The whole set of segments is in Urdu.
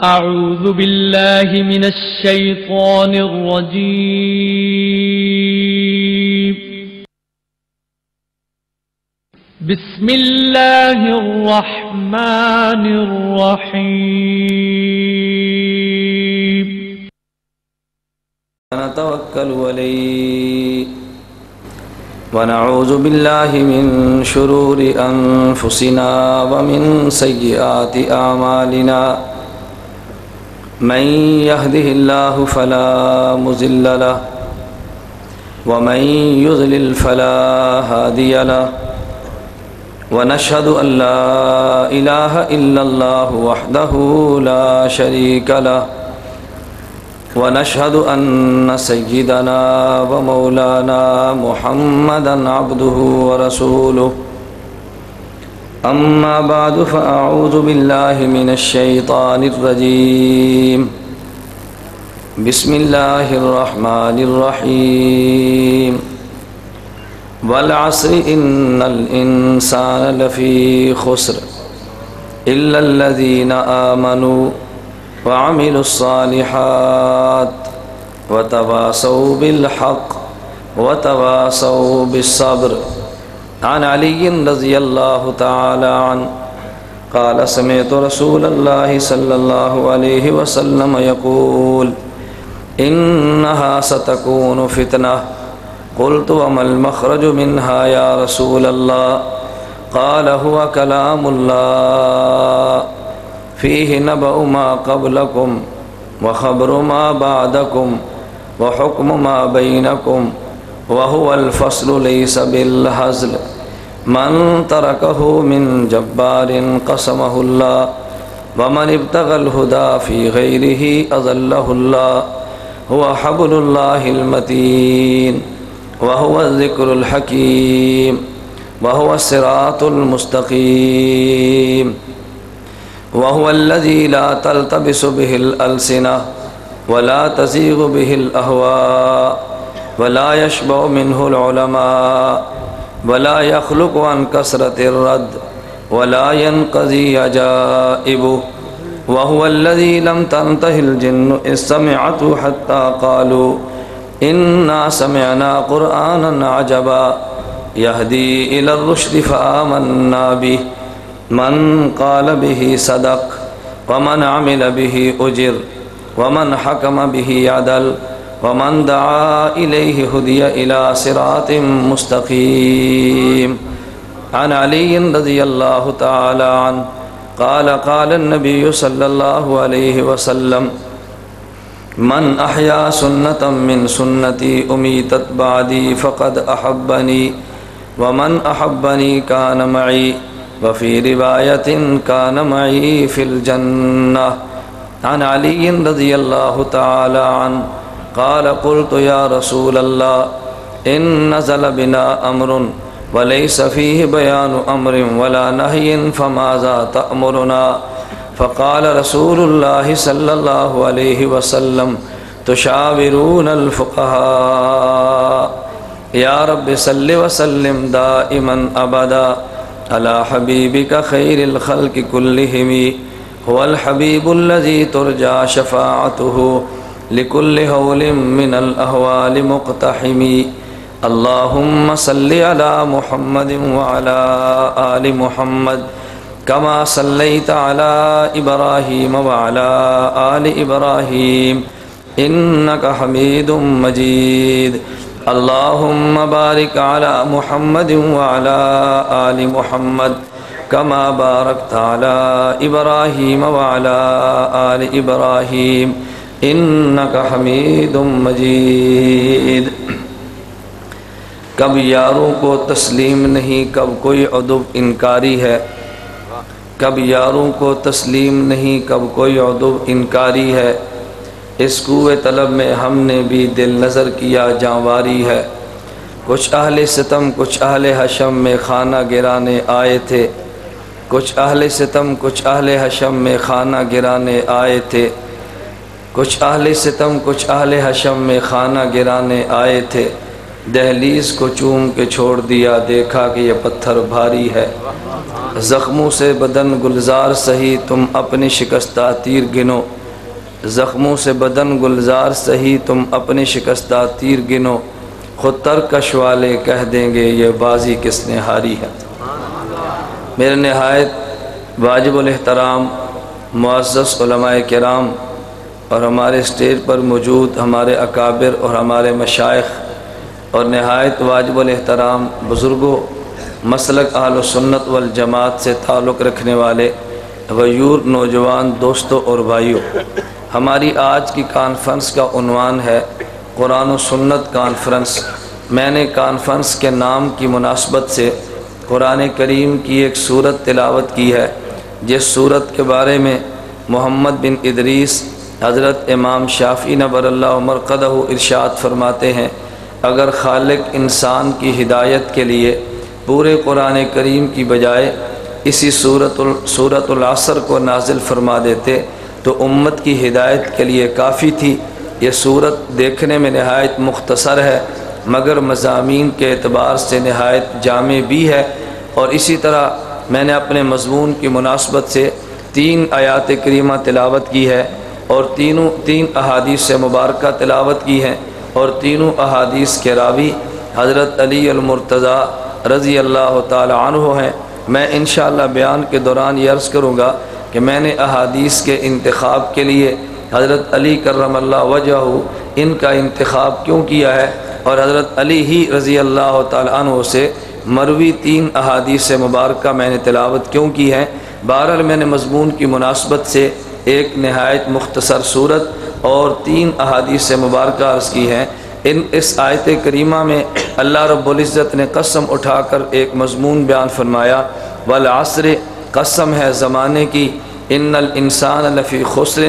أعوذ بالله من الشيطان الرجيم. بسم الله الرحمن الرحيم. نتوكل عليه ونعوذ بالله من شرور أنفسنا ومن سيئات أعمالنا. من يهده الله فلا مضل له ومن يضلل فلا هادي له. ونشهد أن لا إله إلا الله وحده لا شريك له. ونشهد أن سيدنا ومولانا محمدا عبده ورسوله. أما بعد فأعوذ بالله من الشيطان الرجيم. بسم الله الرحمن الرحيم. والعصر إن الإنسان لفي خسر إلا الذين آمنوا وعملوا الصالحات وتواصوا بالحق وتواصوا بالصبر. عن علي رضي الله تعالى عنه قال سمعت رسول الله صلى الله عليه وسلم يقول إنها ستكون فتنة. قلت وما المخرج منها يا رسول الله؟ قال هو كلام الله فيه نبأ ما قبلكم وخبر ما بعدكم وحكم ما بينكم وهو الفصل ليس بالهزل. من تركه من جبار قسمه الله ومن ابتغى الهدى في غيره أضله الله. هو حبل الله المتين وهو الذكر الحكيم وهو الصراط المستقيم وهو الذي لا تلتبس به الألسنة ولا تزيغ به الأهواء ولا يشبع منه العلماء ولا يخلق عن كثرة الرد ولا ينقضي عجائبه. وهو الذي لم تنته الجن إذ سمعته حتى قالوا إنا سمعنا قرآنا عجبا يهدي إلى الرشد فآمنا به. من قال به صدق ومن عمل به أجر ومن حكم به عدل ومن دعا إليه هدي إلى صراط مستقيم. عن علي رضي الله تعالى عنه قال قال النبي صلى الله عليه وسلم من أحيا سنة من سنتي أميتت بعدي فقد أحبني ومن أحبني كان معي وفي رواية كان معي في الجنة. عن علي رضي الله تعالى عنه قال قلت يا رسول الله إن نزل بنا أمر وليس فيه بيان أمر ولا نهي فماذا تأمرنا؟ فقال رسول الله صلى الله عليه وسلم تشاورون الفقهاء. يا رب صل وسلم دائما أبدا على حبيبك خير الخلق كلهم. هو الحبيب الذي ترجى شفاعته لكل هول من الأهوال مقتحم. اللهم صل على محمد وعلى آل محمد كما صليت على إبراهيم وعلى آل إبراهيم إنك حميد مجيد. اللهم بارك على محمد وعلى آل محمد كما باركت على إبراهيم وعلى آل إبراهيم إنك حميد مجيد. کب یاروں کو تسلیم نہیں کب کوئی عدو انکاری ہے. کب یاروں کو تسلیم نہیں کب کوئی عدو انکاری ہے. اس کوئے طلب میں ہم نے بھی دل نظر کیا جانواری ہے. کچھ اہل ستم کچھ اہل حشم میں خانہ گرانے آئے تھے. کچھ اہل ستم کچھ اہل حشم میں خانہ گرانے آئے تھے. کچھ اہل ستم کچھ اہل حشم میں خانہ گرانے آئے تھے. دہلیز کو چوم کے چھوڑ دیا، دیکھا کہ یہ پتھر بھاری ہے۔ زخموں سے بدن گلزار سہی، تم اپنی شکستہ تیر گنو۔ زخموں سے بدن گلزار سہی، تم اپنی شکستہ تیر گنو۔ خود ترکش والے کہہ دیں گے یہ بازی کس نے ہاری ہے۔ میرے نہایت واجب الاحترام معزز علماء کرام اور ہمارے اسٹیج پر موجود ہمارے اکابر اور ہمارے مشائخ اور نہایت واجب الاحترام بزرگوں، مسلک اہل سنت والجماعت سے تعلق رکھنے والے غیور نوجوان دوستوں اور بھائیوں، ہماری آج کی کانفرنس کا عنوان ہے قرآن و سنت کانفرنس۔ میں نے کانفرنس کے نام کی مناسبت سے قرآن کریم کی ایک سورت تلاوت کی ہے، جس سورت کے بارے میں محمد بن ادریس حضرت امام شافعی نور اللہ مرقدہ ارشاد فرماتے ہیں، اگر خالق انسان کی ہدایت کے لیے پورے قرآن کریم کی بجائے اسی سورت العصر کو نازل فرما دیتے تو امت کی ہدایت کے لیے کافی تھی۔ یہ سورت دیکھنے میں نہایت مختصر ہے مگر مضامین کے اعتبار سے نہایت جامع بھی ہے، اور اسی طرح میں نے اپنے مضمون کی مناسبت سے 3 آیات کریمہ تلاوت کی ہے اور تین احادیث مبارکہ تلاوت کی ہیں، اور تینوں احادیث کے راوی حضرت علی المرتضیٰ رضی اللہ تعالی عنہ ہیں۔ میں انشاءاللہ بیان کے دوران یہ عرض کروں گا کہ میں نے احادیث کے انتخاب کے لیے حضرت علی کرم اللہ وجہہ ان کا انتخاب کیوں کیا ہے، اور حضرت علی ہی رضی اللہ تعالی عنہ سے مروی 3 احادیث مبارکہ میں نے تلاوت کیوں کی ہیں۔ بہرحال میں نے مضمون کی مناسبت سے ایک نہایت مختصر صورت اور 3 احادیث مبارکہ عرض کی ہیں۔ اس آیت کریمہ میں اللہ رب العزت نے قسم اٹھا کر ایک مضمون بیان فرمایا، والعصر، قسم ہے زمانے کی، ان الانسان لفی خسر،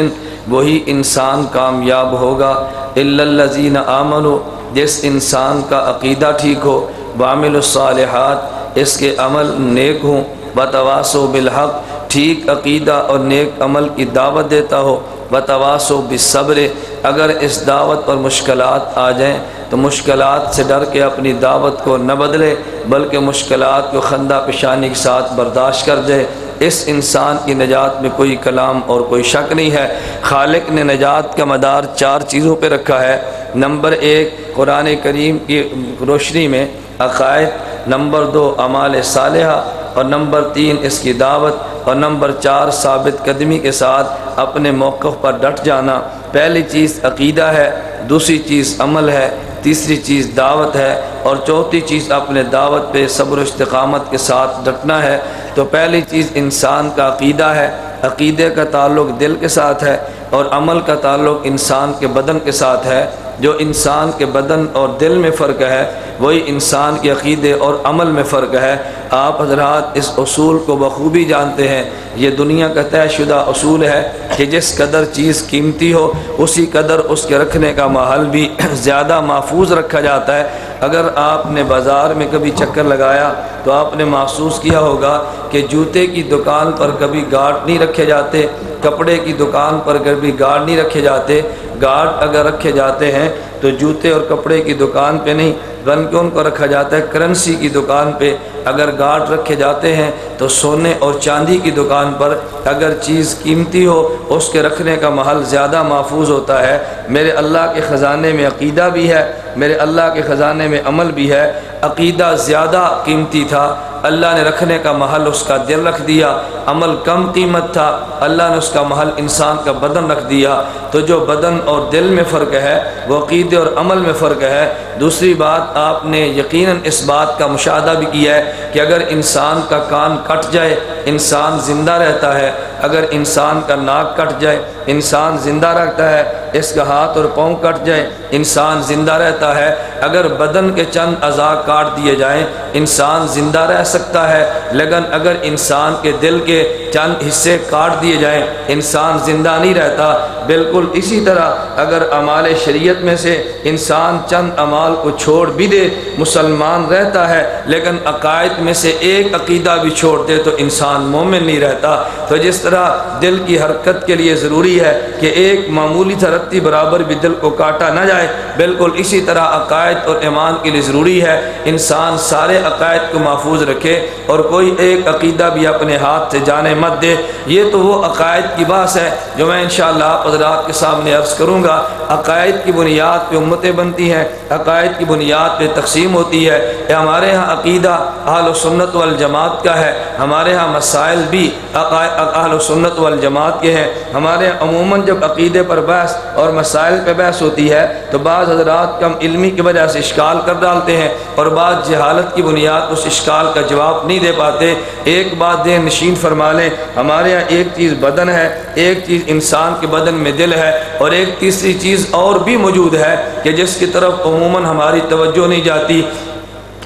وہی انسان کامیاب ہوگا، الا الذین آمنوا، جس انسان کا عقیدہ ٹھیک ہو، وعملوا الصالحات، اس کے عمل نیک ہوں، وتواصوا بالحق، ٹھیک عقیدہ اور نیک عمل کی دعوت دیتا ہو، وتواصوا بالصبر، اگر اس دعوت پر مشکلات آ جائیں تو مشکلات سے ڈر کے اپنی دعوت کو نہ بدلے بلکہ مشکلات کو خندہ پیشانی کے ساتھ برداشت کر دے۔ اس انسان کی نجات میں کوئی کلام اور کوئی شک نہیں ہے۔ خالق نے نجات کا مدار 4 چیزوں پہ رکھا ہے۔ نمبر 1 قرآن کریم کی روشنی میں عقائد، نمبر 2 اعمال صالحہ، اور نمبر 3 اس کی دعوت، اور نمبر 4 ثابت قدمی کے ساتھ اپنے موقف پر ڈٹ جانا۔ پہلی چیز عقیدہ ہے، دوسری چیز عمل ہے، تیسری چیز دعوت ہے، اور چوتھی چیز اپنے دعوت پہ صبر و استقامت کے ساتھ ڈٹنا ہے۔ تو پہلی چیز انسان کا عقیدہ ہے، عقیدے کا تعلق دل کے ساتھ ہے، اور عمل کا تعلق انسان کے بدن کے ساتھ ہے۔ جو انسان کے بدن اور دل میں فرق ہے وہی انسان کے عقیدے اور عمل میں فرق ہے۔ آپ حضرات اس اصول کو بخوبی جانتے ہیں، یہ دنیا کا طے شدہ اصول ہے کہ جس قدر چیز قیمتی ہو اسی قدر اس کے رکھنے کا محل بھی زیادہ محفوظ رکھا جاتا ہے۔ اگر آپ نے بازار میں کبھی چکر لگایا تو آپ نے محسوس کیا ہوگا کہ جوتے کی دکان پر کبھی گارڈ نہیں رکھے جاتے، کپڑے کی دکان پر کبھی گارڈ نہیں رکھے جاتے۔ گارڈ اگر رکھے جاتے ہیں تو جوتے اور کپڑے کی دکان پہ نہیں بلکہ ان کو رکھا جاتا ہے کرنسی کی دکان پہ۔ اگر گارڈ رکھے جاتے ہیں تو سونے اور چاندی کی دکان پر۔ اگر چیز قیمتی ہو اس کے رکھنے کا محل زیادہ محفوظ ہوتا ہے۔ میرے اللہ کے خزانے میں عقیدہ بھی ہے، میرے اللہ کے خزانے میں عمل بھی ہے۔ عقیدہ زیادہ قیمتی تھا، اللہ نے رکھنے کا محل اس کا دل رکھ دیا۔ عمل کم قیمت تھا، اللہ نے اس کا محل انسان کا بدن رکھ دیا۔ تو جو بدن اور دل میں فرق ہے وہ عقیدے اور عمل میں فرق ہے۔ دوسری بات، آپ نے یقیناً اس بات کا مشاہدہ بھی کیا ہے کہ اگر انسان کا کان کٹ جائے انسان زندہ رہتا ہے، اگر انسان کا ناک کٹ جائے انسان زندہ رہتا ہے، اس کا ہاتھ اور پاؤں کٹ جائے انسان زندہ رہتا ہے۔ اگر بدن کے چند اعضاء کاٹ دیے جائیں انسان زندہ رہ سکتا ہے، لیکن اگر انسان کے دل کے چند حصے کاٹ دیے جائیں انسان زندہ نہیں رہتا۔ بالکل اسی طرح اگر اعمال شریعت میں سے انسان چند اعمال کو چھوڑ بھی دے مسلمان رہتا ہے، لیکن عقائد میں سے ایک عقیدہ بھی چھوڑ دے تو انسان مومن نہیں رہتا۔ تو جس طرح دل کی حرکت کے لیے ضروری ہے کہ ایک معمولی سا رتی برابر بھی دل کو کاٹا نہ جائے۔ بالکل اسی طرح عقائد اور ایمان کے لیے ضروری ہے انسان سارے عقائد کو محفوظ رکھے اور کوئی ایک عقیدہ بھی اپنے ہاتھ سے جانے مت دے۔ یہ تو وہ عقائد کی بحث ہے جو میں انشاءاللہ آپ حضرات کے سامنے عرض کروں گا۔ عقائد کی بنیاد پہ امتیں بنتی ہیں، عقائد کی بنیاد پہ تقسیم ہوتی ہے۔ ہمارے ہاں عقیدہ اہل سنت والجماعت کا ہے، ہمارے ہاں مسائل بھی اہل سنت والجماعت کے ہیں۔ ہمارے ہاں عموماً جب عقیدے پر بحث اور مسائل پہ بحث ہوتی ہے تو بعض حضرات کم علمی کی وجہ سے اشکال کر ڈالتے ہیں اور بعض جہالت کی بنیاد اس اشکال کا جواب نہیں دے پاتے۔ ایک بات ذہن نشین فرما لیں، ہمارے ہاں ایک چیز بدن ہے، ایک چیز انسان کے بدن میں دل ہے، اور ایک تیسری چیز اور بھی موجود ہے کہ جس کی طرف عموماً ہماری توجہ نہیں جاتی۔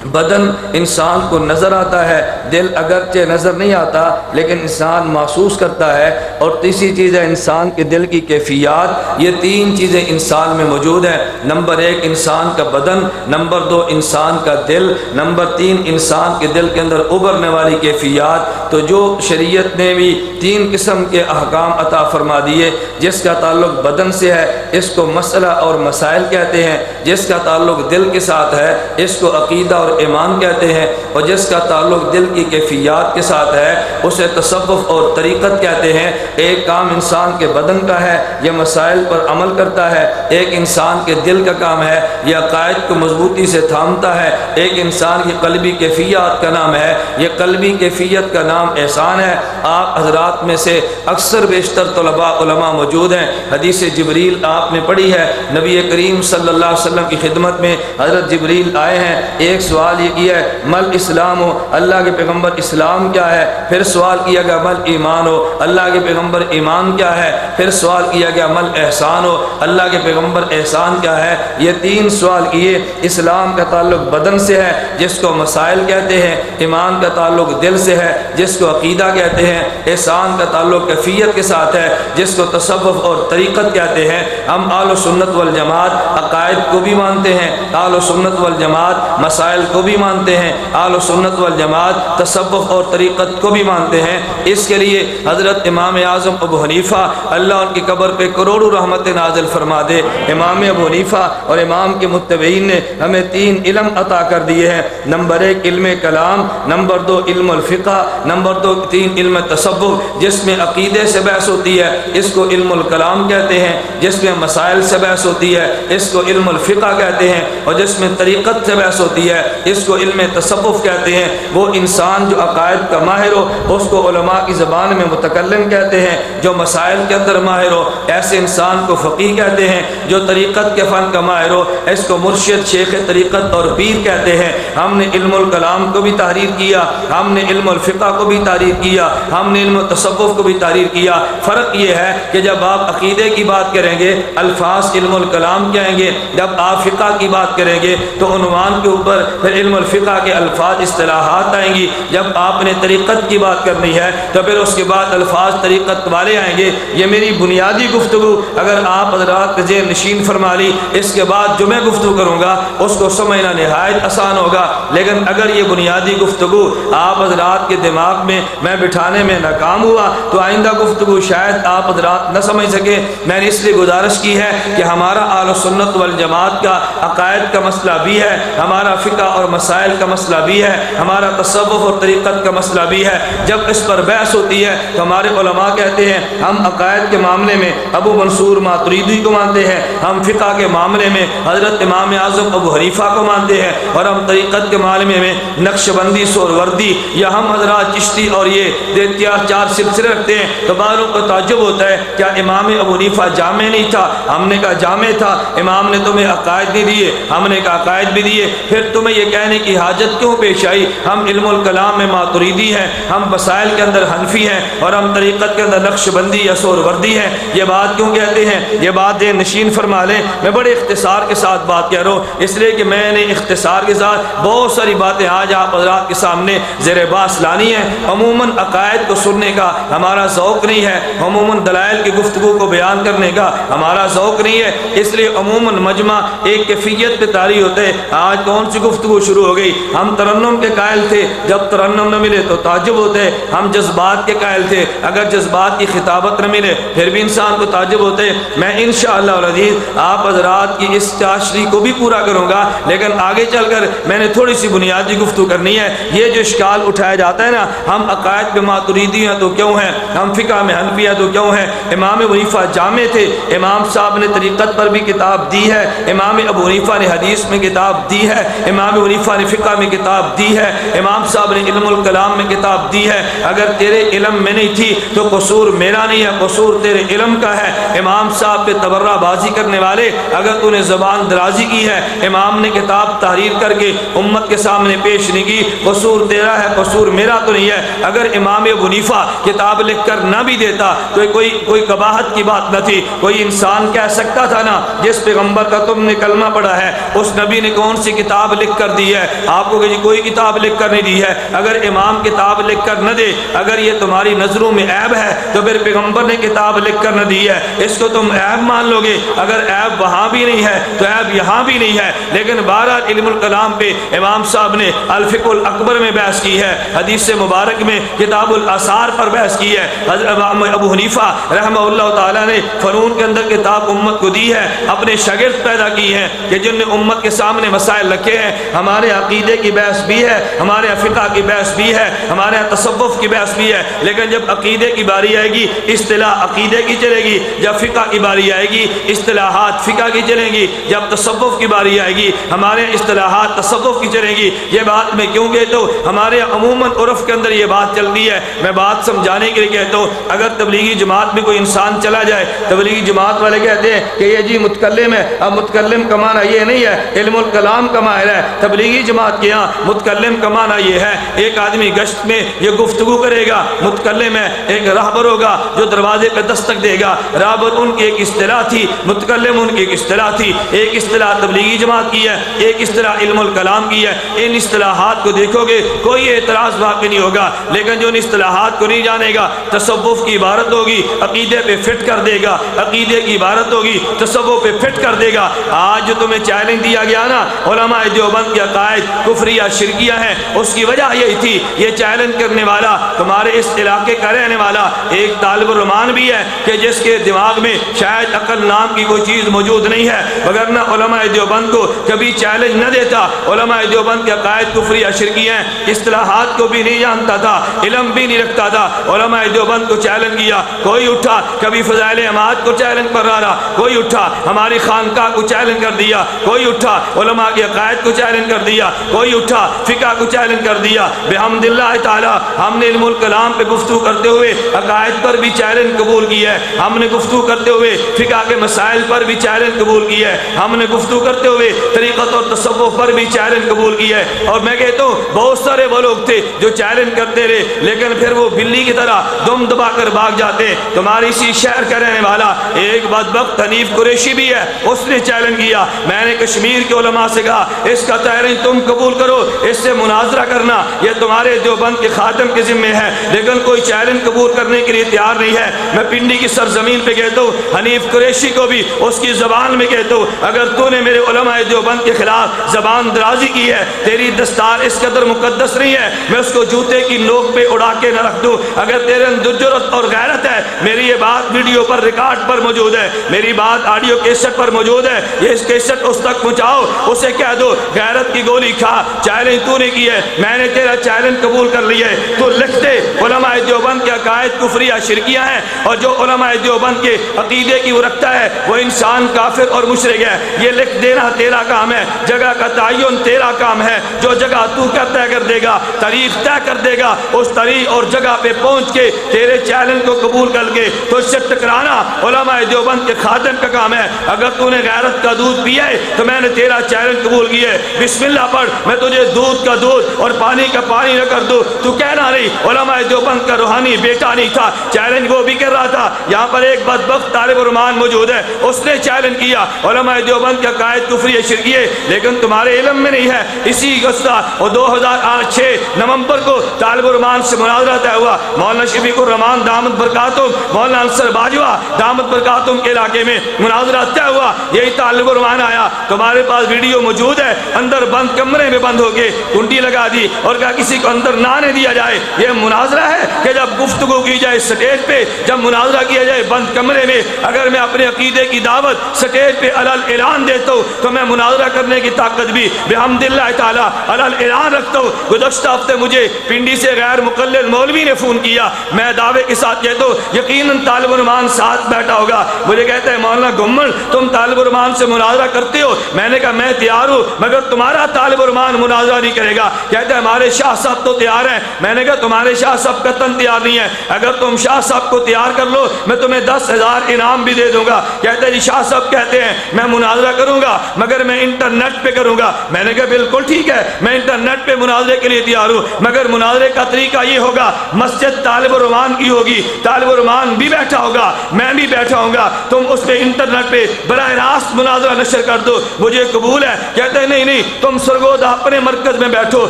بدن انسان کو نظر آتا ہے، دل اگرچہ نظر نہیں آتا لیکن انسان محسوس کرتا ہے، اور تیسری چیز ہے انسان کے دل کی کیفیات۔ یہ تین چیزیں انسان میں موجود ہیں، نمبر ایک انسان کا بدن، نمبر دو انسان کا دل، نمبر تین انسان کے دل کے اندر ابھرنے والی کیفیات۔ تو جو شریعت نے بھی تین قسم کے احکام عطا فرما دیے، جس کا تعلق بدن سے ہے اس کو مسئلہ اور مسائل کہتے ہیں، جس کا تعلق دل کے ساتھ ہے اس کو عقیدہ اور ایمان کہتے ہیں، اور جس کا تعلق دل کی کیفیات کے ساتھ ہے اسے تصوف اور طریقت کہتے ہیں۔ ایک کام انسان کے بدن کا ہے، یہ مسائل پر عمل کرتا ہے، ایک انسان کے دل کا کام ہے، یہ عقائد کو مضبوطی سے تھامتا ہے، ایک انسان کی قلبی کیفیات کا نام ہے، یہ قلبی کیفیت کا نام احسان ہے۔ آپ حضرات میں سے اکثر بیشتر طلباء علماء موجود ہیں، حدیث جبریل آپ نے پڑھی ہے، نبی کریم صلی اللہ علیہ وسلم کی خدمت میں حضرت جبریل آئے ہیں، ایک سوال یہ کیا ہے مل اسلام ہو، اللہ کے پیغمبر اسلام کیا ہے؟ پھر سوال کیا گیا مل ایمان ہو، اللہ کے پیغمبر ایمان کیا ہے؟ پھر سوال کیا گیا مل احسان ہو، اللہ کے پیغمبر احسان کیا ہے؟ یہ تین سوال کیے۔ اسلام کا تعلق بدن سے ہے جس کو مسائل کہتے ہیں، ایمان کا تعلق دل سے ہے جس کو عقیدہ کہتے ہیں، احسان کا تعلق کیفیت کے ساتھ ہے جس کو تصوف اور طریقت کہتے ہیں۔ ہم اہل سنت والجماعت عقائد کو بھی مانتے ہیں، اہل سنت والجماعت مسائل کو بھی مانتے ہیں، اہل سنت والجماعت تصوف اور طریقت کو بھی مانتے ہیں۔ اس کے لیے حضرت امام اعظم ابو حنیفہ اللہ ان کی قبر پہ کروڑوں رحمت نازل فرما دے، امام ابو حنیفہ اور امام کے متبعین نے ہمیں تین علم عطا کر دیے ہیں، نمبر ایک علم کلام، نمبر دو علم الفقہ، نمبر دو تین علم تصوف۔ جس میں عقیدے سے بحث ہوتی ہے اس کو علم الکلام کہتے ہیں، جس میں مسائل سے بحث ہوتی ہے اس کو علم الفقہ کہتے ہیں، اور جس میں طریقت سے بحث ہوتی ہے اس کو علم تصوف کہتے ہیں۔ وہ انسان جو عقائد کا ماہر ہو اس کو علماء کی زبان میں متکلم کہتے ہیں، جو مسائل کے اندر ماہر ہو ایسے انسان کو فقیہ کہتے ہیں، جو طریقت کے فن کا ماہر ہو اس کو مرشد شیخ طریقت اور پیر کہتے ہیں۔ ہم نے علم الکلام کو بھی تحریر کیا، ہم نے علم الفقہ کو بھی تحریر کیا، ہم نے علم تصوف کو بھی تحریر کیا۔ فرق یہ ہے کہ جب آپ عقیدے کی بات کریں گے الفاظ علم الکلام کہیں گے، جب آپ فقہ کی بات کریں گے تو عنوان کے اوپر پھر علم الفقہ کے الفاظ اصطلاحات آئیں گی، جب آپ نے طریقت کی بات کرنی ہے تو پھر اس کے بعد الفاظ طریقت والے آئیں گے۔ یہ میری بنیادی گفتگو اگر آپ حضرات ذہن نشین فرما لی، اس کے بعد جو میں گفتگو کروں گا اس کو سمجھنا نہایت آسان ہوگا، لیکن اگر یہ بنیادی گفتگو آپ حضرات کے دماغ میں بٹھانے میں ناکام ہوا تو آئندہ گفتگو شاید آپ حضرات نہ سمجھ سکے۔ میں نے اس لیے گزارش کی ہے کہ ہمارا اہل سنت والجماعت کا عقائد کا مسئلہ بھی ہے، ہمارا فقہ اور مسائل کا مسئلہ بھی ہے، ہمارا تصوف اور طریقت کا مسئلہ بھی ہے۔ جب اس پر بحث ہوتی ہے تو ہمارے علماء کہتے ہیں ہم عقائد کے معاملے میں ابو منصور ماتریدی کو مانتے ہیں، ہم فقہ کے معاملے میں حضرت امام اعظم ابو حنیفہ کو مانتے ہیں، اور ہم طریقت کے معاملے میں نقشبندی سہروردی یا ہم حضرات چشتی اور یہ چار سلسلے رکھتے ہیں۔ تو بعضوں کو تعجب ہوتا ہے کیا امام ابو حنیفہ جامع نہیں تھا؟ ہم نے کہا جامع تھا، امام نے تمہیں عقائد نہیں دیے، ہم نے کہا عقائد بھی دیے، پھر تمہیں یہ کہنے کی حاجت کیوں پیش آئی ہم علم الکلام میں ماتریدی ہیں، ہم مسائل کے اندر حنفی ہیں، اور ہم طریقت کے اندر نقشبندی یا سہروردی ہیں؟ یہ بات کیوں کہتے ہیں؟ یہ بات نشین فرما لیں، میں بڑے اختصار کے ساتھ بات کہہ رہا ہوں، اس لیے کہ میں نے اختصار کے ساتھ بہت ساری باتیں آج آپ حضرات کے سامنے زیر بحث لانی ہیں۔ عموماً عقائد کو سننے کا ہمارا ذوق نہیں ہے، عموماً دلائل کی گفتگو کو بیان کرنے کا ہمارا ذوق نہیں ہے، اس لیے عموماً مجمع ایک کیفیت پہ طاری ہوتے ہیں۔ آج کون سی گفتگو شروع ہو گئی. ہم ترنم کے قائل تھے، جب ترنم نہ ملے تو تعجب ہوتے. ہم جذبات کے قائل تھے، اگر جذبات کی خطابت نہ ملے پھر بھی انسان کو تعجب ہوتے. میں انشاءاللہ العزیز آپ حضرات کی اس چاشنی کو بھی پورا کروں گا، لیکن آگے چل کر میں نے تھوڑی سی بنیادی گفتگو کرنی ہے. یہ جو اشکال اٹھایا جاتا ہے نا، ہم عقائد میں ماتریدی ہیں تو کیوں ہیں، ہم فقہ میں حنفی ہیں تو کیوں ہیں. امام ابو حنیفہ جامع تھے، امام صاحب نے طریقت پر بھی کتاب دی ہے، امام ابو حنیفہ نے حدیث میں کتاب دی ہے، امام ابو حنیفہ نے فقہ میں کتاب دی ہے، امام صاحب نے علم الکلام میں کتاب دی ہے. اگر تیرے علم میں نہیں تھی تو قصور میرا نہیں ہے، قصور تیرے علم کا ہے. امام صاحب پہ تبرہ بازی کرنے والے، اگر تو نے زبان درازی کی ہے، امام نے کتاب تحریر کر کے امت کے سامنے پیش نہیں کی، قصور تیرا ہے، قصور میرا تو نہیں ہے. اگر امام ابو حنیفہ کتاب لکھ کر نہ بھی دیتا تو کوئی قباحت کی بات نہ تھی. کوئی انسان کہہ سکتا تھا نا، جس پیغمبر کا تم نے کلمہ پڑھا ہے اس نبی نے کون سی کتاب لکھ کر دی ہے آپ کو، کہ جی کوئی کتاب لکھ کر نہیں دی ہے. اگر امام کتاب لکھ کر نہ دے، اگر یہ تمہاری نظروں میں عیب ہے تو پھر پیغمبر نے کتاب لکھ کر نہ دی ہے، اس کو تم عیب مان لو گے. اگر عیب وہاں بھی نہیں ہے تو عیب یہاں بھی نہیں ہے. لیکن بہرحال علم الکلام پہ امام صاحب نے الفقہ الاکبر میں بحث کی ہے، حدیث مبارک میں کتاب الاثار پر بحث کی ہے. حضرت ابو حنیفہ رحمہ اللہ تعالیٰ نے فنون کے اندر کتاب امت کو دی ہے، اپنے شاگرد پیدا کی ہیں کہ جن نے امت کے سامنے مسائل رکھے ہیں. ہمارے عقیدے کی بحث بھی ہے، ہمارے فقہ کی بحث بھی ہے، ہمارے تصوف کی بحث بھی ہے. لیکن جب عقیدے کی باری آئے گی اصطلاح عقیدے کی چلے گی، جب فقہ کی باری آئے گی اصطلاحات فقہ کی چلیں گی، جب تصوف کی باری آئے گی ہمارے اصطلاحات تصوف کی چلیں گی. یہ بات میں کیوں کہتا ہوں، ہمارے عموماً عرف کے اندر یہ بات چلتی ہے. میں بات سمجھانے کے لیے کہتا ہوں، اگر تبلیغی جماعت میں کوئی انسان چلا جائے، تبلیغی جماعت والے کہتے ہیں کہ یہ جی متکلم ہے. اب متکلم کا معنی یہ نہیں ہے علم الکلام کا ماہر ہے. تبلیغی جماعت کے یہاں متکلم کا معنی یہ ہے ایک آدمی گشت میں یہ گفتگو کرے گا، متکلم ہے. ایک راہبر ہوگا جو دروازے پہ دستک دے گا. راہبر ان کی ایک اصطلاح تھی، متکلم ان کی ایک اصطلاح تھی. ایک اصطلاح تبلیغی جماعت کی ہے، ایک اصطلاح علم الکلام کی ہے. ان اصطلاحات کو دیکھو گے کوئی اعتراض واقع نہیں ہوگا. لیکن جو ان اصطلاحات کو نہیں جانے گا، تصوف کی عبارت ہوگی عقیدے پہ فٹ کر دے گا، عقیدے کی عبارت ہوگی تصوف پہ فٹ کر دے گا. آج جو تمہیں چیلنج دیا گیا نا علماء دیوبند کے عقائد کفریہ شرکیہ ہیں، اس کی وجہ یہی تھی. یہ چیلنج کرنے والا تمہارے اس علاقے کا رہنے والا ایک طالب الرحمان بھی ہے کہ جس کے دماغ میں شاید عقل نام کی کوئی چیز موجود نہیں ہے، وگرنہ علماء دیوبند کو کبھی چیلنج نہ دیتا. علماء دیوبند کے عقائد کفریہ شرکیہ ہیں، اصطلاحات کو بھی نہیں جانتا تھا، علم بھی نہیں رکھتا تھا. علماء دیوبند کو چیلنج کیا، کوئی اٹھا کبھی فضائل اعماد کو چیلنج کر رہا، کوئی اٹھا ہماری خانقاہ کو چیلنج کر دیا، کوئی اٹھا علماء کے عقائد کو چیلنج کر دیا، کوئی اٹھا فقہ کو چیلنج کر دیا. بحمد اللہ تعالی ہم نے علم الکلام پہ گفتگو کرتے ہوئے عقائد پر بھی چیلنج قبول کی ہے، ہم نے گفتگو کرتے ہوئے فقہ کے مسائل پر بھی چیلنج قبول کی ہے، ہم نے گفتگو کرتے ہوئے طریقت اور تصوف پر بھی چیلنج قبول کی ہے. اور میں کہتا ہوں بہت سارے وہ لوگ تھے جو چیلنج کرتے رہے، لیکن پھر وہ بلی کی طرح دم دبا کر بھاگ جاتے. تمہاری اسی شہر کا رہنے والا ایک بدبخت حنیف قریشی بھی ہے، اس نے چیلنج کیا. میں نے کشمیر کے علماء سے کہا اس کا چیلنج تم قبول کرو، اس سے مناظرہ کرنا یہ تمہارے دیوبند کے خاتم کے ذمہ ہے. لیکن کوئی چیلنج قبول کرنے کے لیے تیار نہیں ہے. میں پنڈی کی سرزمین پہ کہتا ہوں حنیف قریشی کو بھی اس کی زبان میں کہتا ہوں، اگر تو نے میرے علماء دیوبند کے خلاف زبان درازی کی ہے، تیری دستار اس قدر مقدس نہیں ہے میں اس کو جوتے کی نوک پہ اڑا کے نہ رکھ دوں. اگر تیرے اندر جرأت اور غیرت ہے، میری یہ بات ویڈیو پر ریکارڈ پر موجود ہے، میری بات آڈیو کیسٹ پر موجود ہے، یہ اس کیسٹ اس تک پہنچاؤ، اسے کہہ دو غیرت کی گولی کھا. چیلنج تو نے کی ہے، میں نے تیرا چیلنج قبول کر لیا ہے. تو لکھ دے علماء دیوبند کے عقائد کفریہ شرکیہ ہیں، اور جو علماء دیوبند کے عقیدے کی وہ رکھتا ہے وہ انسان کافر اور مشرک ہے. یہ لکھ دینا تیرا کام ہے، جگہ کا تعین تیرا کام ہے. جو جگہ تو کا طے کر دے گا، تاریخ طے کر دے گا، اس تاریخ اور جگہ پہ پہنچ کے تیرے چیلنج کو قبول کر کے تو اس سے ٹکرانا علماء دیوبند کے خادم کا کام ہے. اگر تو نے غیرت کا دودھ پیا ہے تو میں نے تیرا چیلنج قبول کیا ہے. بسم اللہ پڑھ، میں تجھے دودھ کا دودھ اور پانی کا پانی نہ کر دوں. تو کہنا نہیں علماء دیوبند کا روحانی بیٹا نہیں تھا، چیلنج وہ بھی کر رہا تھا. یہاں پر ایک بدبخت طالب الرحمان موجود ہے، اس نے چیلنج کیا علماء دیوبند کا قائد کفری شرکیہ، لیکن تمہارے علم میں نہیں ہے. اسی اگستہ اور 2006 نومبر کو طالب الرحمان سے مناظرہ طے ہوا. مولانا شفیق الرحمان دامت برکاتہم، مولانا انصر باجوہ دامت برکاتہم کے علاقے میں مناظرہ طے ہوا. یہی طالب الرحمان آیا، تمہارے پاس ویڈیو موجود ہے، اندر اور بند کمرے میں بند ہو کے کنڈی لگا دی اور کہا کسی کو اندر نہ آنے دیا جائے۔ یہ مناظرہ ہے کہ جب گفتگو کی جائے سٹیج پہ، جب مناظرہ کیا جائے بند کمرے میں؟ اگر میں اپنے عقیدے کی دعوت سٹیج پہ علل اعلان دیتا ہوں تو میں مناظرہ کرنے کی طاقت بھی بحمد اللہ تعالیٰ علل اعلان رکھتا ہوں۔ گزشتہ ہفتے مجھے پنڈی سے غیر مقلد مولوی نے فون کیا، میں دعوے کے ساتھ کہتا ہوں یقیناً طالب الرحمان ساتھ بیٹھا ہوگا، مجھے کہتا ہے مولانا گھمن تم طالب الرحمان سے مناظرہ کرتے ہو؟ میں نے کہا میں تیار ہوں مگر تمہارا طالب الرحمان مناظرہ نہیں کرے گا۔ کہتا ہے ہمارے شاہ صاحب تو تیار ہیں۔ میں نے کہا تمہارے شاہ صاحب قطعاً تیار نہیں ہے، اگر تم شاہ صاحب کو تیار کر لو میں تمہیں 10,000 انعام بھی دے دوں گا۔ کہتا ہے جی شاہ صاحب کہتے ہیں میں مناظرہ کروں گا مگر میں انٹرنیٹ پہ کروں گا۔ میں نے کہا بالکل ٹھیک ہے، میں انٹرنیٹ پہ مناظرے کے لیے تیار ہوں مگر مناظرے کا طریقہ یہ ہوگا مسجد طالب الرحمان کی ہوگی، طالب الرحمان بھی بیٹھا ہوگا، میں بھی بیٹھا ہوں گا، تم اس پہ انٹرنیٹ پہ براہ راست مناظرہ نشر کر دو، مجھے قبول ہے۔ کہتے ہیں نہیں تم سرگودا اپنے مرکز میں بیٹھو،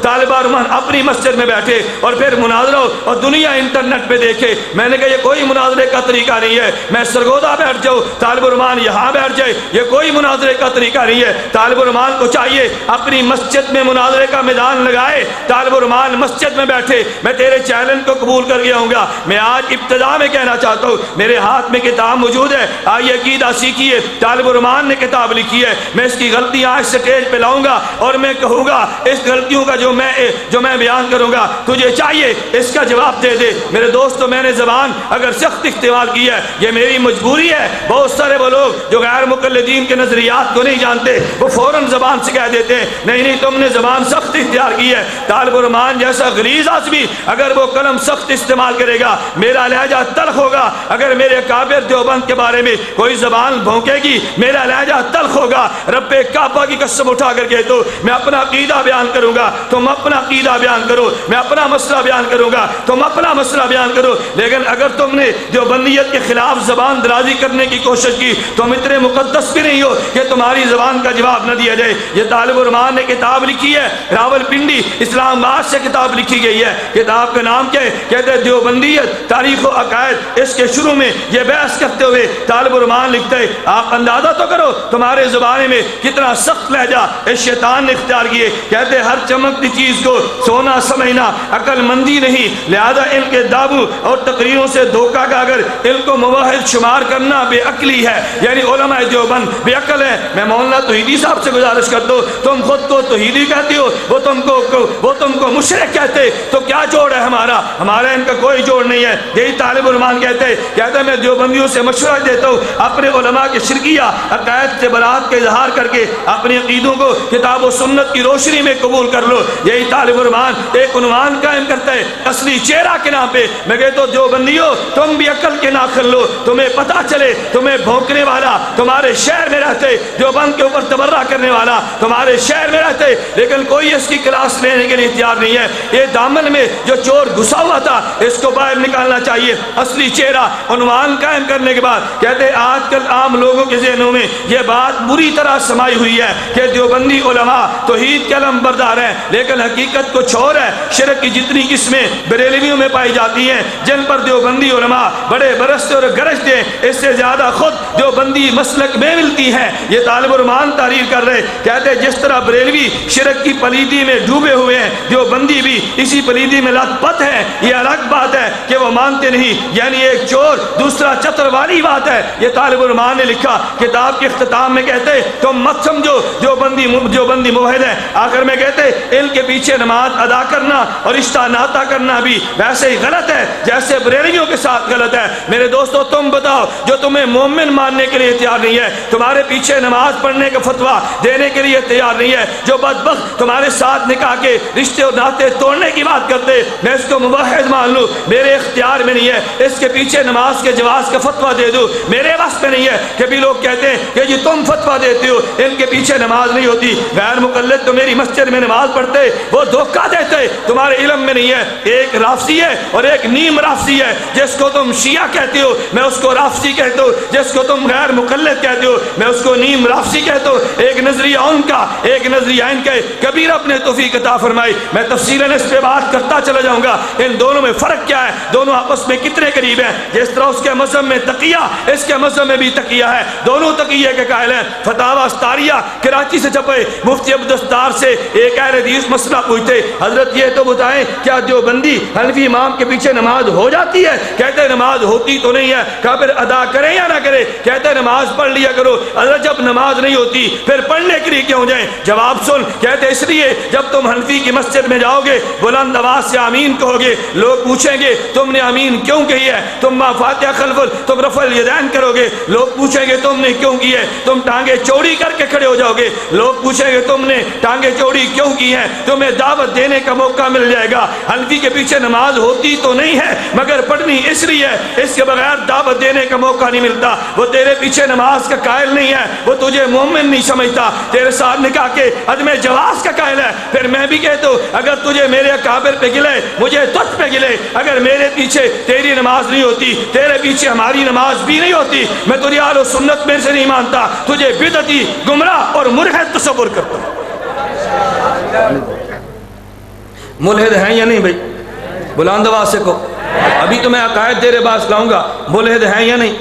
طالب الرحمان اپنی مسجد میں بیٹھے اور پھر مناظرہ اور دنیا انٹرنیٹ پہ دیکھے۔ میں نے کہا یہ کوئی مناظرے کا طریقہ نہیں ہے، میں سرگودا بیٹھ جاؤں طالب الرحمان یہاں بیٹھ جائے، یہ کوئی مناظرے کا طریقہ نہیں ہے۔ طالب الرحمان کو چاہیے اپنی مسجد میں مناظرے کا میدان لگائے، طالب الرحمان مسجد میں بیٹھے۔ میں تیرے چیلنج کو قبول کر گیا ہوں گا۔ میں آج ابتدا میں کہنا چاہتا ہوں میرے ہاتھ میں کتاب موجود ہے، آئیے عقیدہ سیکھیے۔ طالب الرحمان نے کتاب لکھی ہے، میں اس کی غلطیاں آج سٹیج پہ لاؤں گا اور میں کہوں گا اس غلطیوں کا جو میں بیان کروں گا تجھے چاہیے اس کا جواب دے دے۔ میرے دوستو میں نے زبان اگر سخت استعمال کی ہے یہ میری مجبوری ہے۔ بہت سارے وہ لوگ جو غیر مقلدین کے نظریات کو نہیں جانتے وہ فوراً زبان سے کہہ دیتے ہیں نہیں تم نے زبان سخت اختیار کی ہے۔ طالب الرحمان جیسا غلیظ آدمی اگر وہ قلم سخت استعمال کرے گا میرا لہجہ تلخ ہوگا۔ اگر میرے اکابر دیوبند کے بارے میں کوئی زبان بھونکے گی میرا لہجہ تلخ ہوگا۔ رب کعبہ کی قسم اٹھا کر کہہ دو میں اپنا عقیدہ بیان کروں گا، تم اپنا عقیدہ بیان کرو، میں اپنا مسئلہ بیان کروں گا، تم اپنا مسئلہ بیان کرو۔ لیکن اگر تم نے دیوبندیت کے خلاف زبان درازی کرنے کی کوشش کی تم اتنے مقدس بھی نہیں ہو کہ تمہاری زبان کا جواب نہ دیا جائے۔ یہ طالب الرحمان نے کتاب لکھی ہے، راول پنڈی اسلام آباد سے کتاب لکھی گئی ہے۔ کتاب کا نام کیا ہے؟ کہتے ہیں دیوبندیت تاریخ و عقائد۔ اس کے شروع میں یہ بحث کرتے ہوئے طالب الرحمان لکھتے ہیں آپ اندازہ تو کرو تمہارے زبانے میں کتنا سخت لہجہ اس شیطان نے اختیار کیے۔ کہتے ہیں ہر چمکتی چیز کو سونا سمجھنا عقل مندی نہیں، لہذا ان کے دعووں اور تقریروں سے دھوکہ کا اگر ان کو موحد شمار کرنا بے عقلی ہے، یعنی علماء دیوبند بے عقل ہے۔ میں مولانا توحیدی صاحب سے گزارش کرتا ہوں تم خود کو توحیدی کہتے ہو، وہ تم کو مشرک کہتے، تو کیا جوڑ ہے ہمارا ان کا کوئی جوڑ نہیں ہے۔ یہی طالب الرحمان کہتے ہیں میں دیوبندیوں سے مشورہ دیتا ہوں اپنے علماء کے شرکیہ عقائد سے برات کا اظہار کر کے اپنے عقیدوں کو کتاب و سنت کی روشنی میں قبول کر لو۔ یہی طالب الرحمان ایک عنوان قائم کرتا ہے اصلی چہرہ کے نام پہ۔ میں کہتا ہوں دیوبندیوں تم بھی عقل کے ناخن لو، تمہیں پتا چلے تمہیں بھونکنے والا تمہارے شہر میں رہتے، دیوبند کے اوپر تبرہ کرنے والا تمہارے شہر میں رہتے، لیکن کوئی اس کی کلاس لینے کے لیے تیار نہیں ہے۔ یہ دامن میں جو چور گھسا ہوا تھا اس کو باہر نکالنا چاہیے۔ اصلی چہرہ عنوان قائم کرنے کے بعد کہتے ہیں آج کل عام لوگوں کے ذہنوں میں یہ بات بری طرح سمائی ہوئی ہے کہ دیوبندی علماء توحید کے علم بردار ہیں، لیکن حقیقت کچھ اور ہے۔ شرک کی جتنی قسمیں بریلویوں میں پائی جاتی ہیں جن پر دیوبندی علماء بڑے برستے اور گرجتے ہیں اس سے زیادہ خود دیوبندی مسلک میں ملتی ہیں۔ یہ طالب الرحمان تحریر کر رہے کہتے ہیں جس طرح بریلوی شرک کی پلیدی میں ڈوبے ہوئے ہیں دیوبندی بھی اسی پلیدی میں لت پت ہے۔ یہ الگ بات ہے کہ وہ مانتے نہیں، یعنی ایک چور دوسرا چتر والی بات ہے۔ یہ طالب الرحمان نے لکھا کتاب کے اختتام میں کہتے ہیں تم مت سمجھو دیوبندی موحد ہے، آخر میں کہتے ان کے پیچھے نماز ادا کرنا اور رشتہ ناتا کرنا بھی ویسے ہی غلط ہے جیسے بریلویوں کے ساتھ غلط ہے۔ میرے دوستو تم بتاؤ جو تمہیں مومن ماننے کے لیے تیار نہیں ہے، تمہارے پیچھے نماز پڑھنے کا فتویٰ دینے کے لیے تیار نہیں ہے، جو بدبخت تمہارے ساتھ نکاح کے رشتے اور ناتے توڑنے کی بات کرتے میں اس کو موحد مان لوں میرے اختیار میں نہیں ہے، اس کے پیچھے نماز کے جواز کا فتویٰ دے دوں میرے واسطے نہیں ہے۔ کبھی لوگ کہتے ہیں کہ جی تم فتویٰ دیتے ہو ان کے پیچھے نماز نہیں ہوتی، غیر مقلد تو میری مسجد میں نماز پڑھتے وہ دھوکہ دیتے تمہارے علم میں نہیں ہے۔ ایک رافضی ہے اور ایک نیم رافضی ہے، جس کو تم شیعہ کہتے ہو میں اس کو رافضی کہتا ہوں، جس کو تم غیر مقلد کہتے ہو میں اس کو نیم رافضی کہتا ہوں۔ ایک نظریہ ان کا ایک نظریہ ان کا، کبیر اپنے توفیق عطا فرمائی میں تفصیلاً اس پہ بات کرتا چلا جاؤں گا ان دونوں میں فرق کیا ہے، دونوں آپس میں کتنے قریب ہیں۔ جس طرح اس کے مذہب میں تقیہ اس کے مذہب میں بھی تقیہ ہے، دونوں تقیہ کے قائل ہیں۔ فتاوی استاریہ کراچی سے چھپے مفتی عبدالستار سے ایک اہل حدیث مسئلہ پوچھتے، حضرت یہ تو بتائیں کیا دیوبندی حنفی امام کے پیچھے نماز ہو جاتی ہے؟ کہتے نماز ہوتی تو نہیں ہے۔ کہا پھر ادا کریں یا نہ کریں؟ کہتے نماز پڑھ لیا کرو۔ حضرت جب نماز نہیں ہوتی پھر پڑھنے کے لیے کیوں جائیں؟ جواب سن، کہتے اس لیے جب تم حنفی کی مسجد میں جاؤ گے بلند آواز سے آمین کہو گے، لوگ پوچھیں گے تم نے آمین کیوں کہی ہے؟ تم ما فاتحہ خلف تم رفع الیدین کرو گے، لوگ پوچھیں گے تم نے کیوں کی ہے؟ تم ٹانگیں چوڑی کر کے کھڑے ہو جاؤ گے، لوگ پوچھیں گے تم نے ٹانگیں چوڑی کیوں کی ہیں؟ تمہیں دعوت دینے کا موقع مل جائے گا۔ حنفی کے پیچھے نماز ہوتی تو نہیں ہے مگر پڑھنی اس لیے ہے، اس کے بغیر دعوت دینے کا موقع نہیں ملتا۔ وہ تیرے پیچھے نماز کا قائل نہیں ہے، وہ تجھے مومن نہیں سمجھتا، تیرے ساتھ نکاح کے عدم جواز کا قائل ہے۔ پھر میں بھی کہتا ہوں اگر تجھے میرے اکابر پہ گلے مجھے تجھ پہ گلے، اگر میرے پیچھے تیری نماز نہیں ہوتی تیرے پیچھے ہماری نماز بھی نہیں ہوتی، میں تجھے اہل و سنت میں سے نہیں مانتا، تجھے بدعتی گمراہ اور ملحد تصور کرتا ہوں۔ ملحد ہیں یا نہیں بھائی؟ بلند آواز سے کہو، ابھی تو میں عقائد تیرے پاس لاؤں گا، ملحد ہیں یا نہیں؟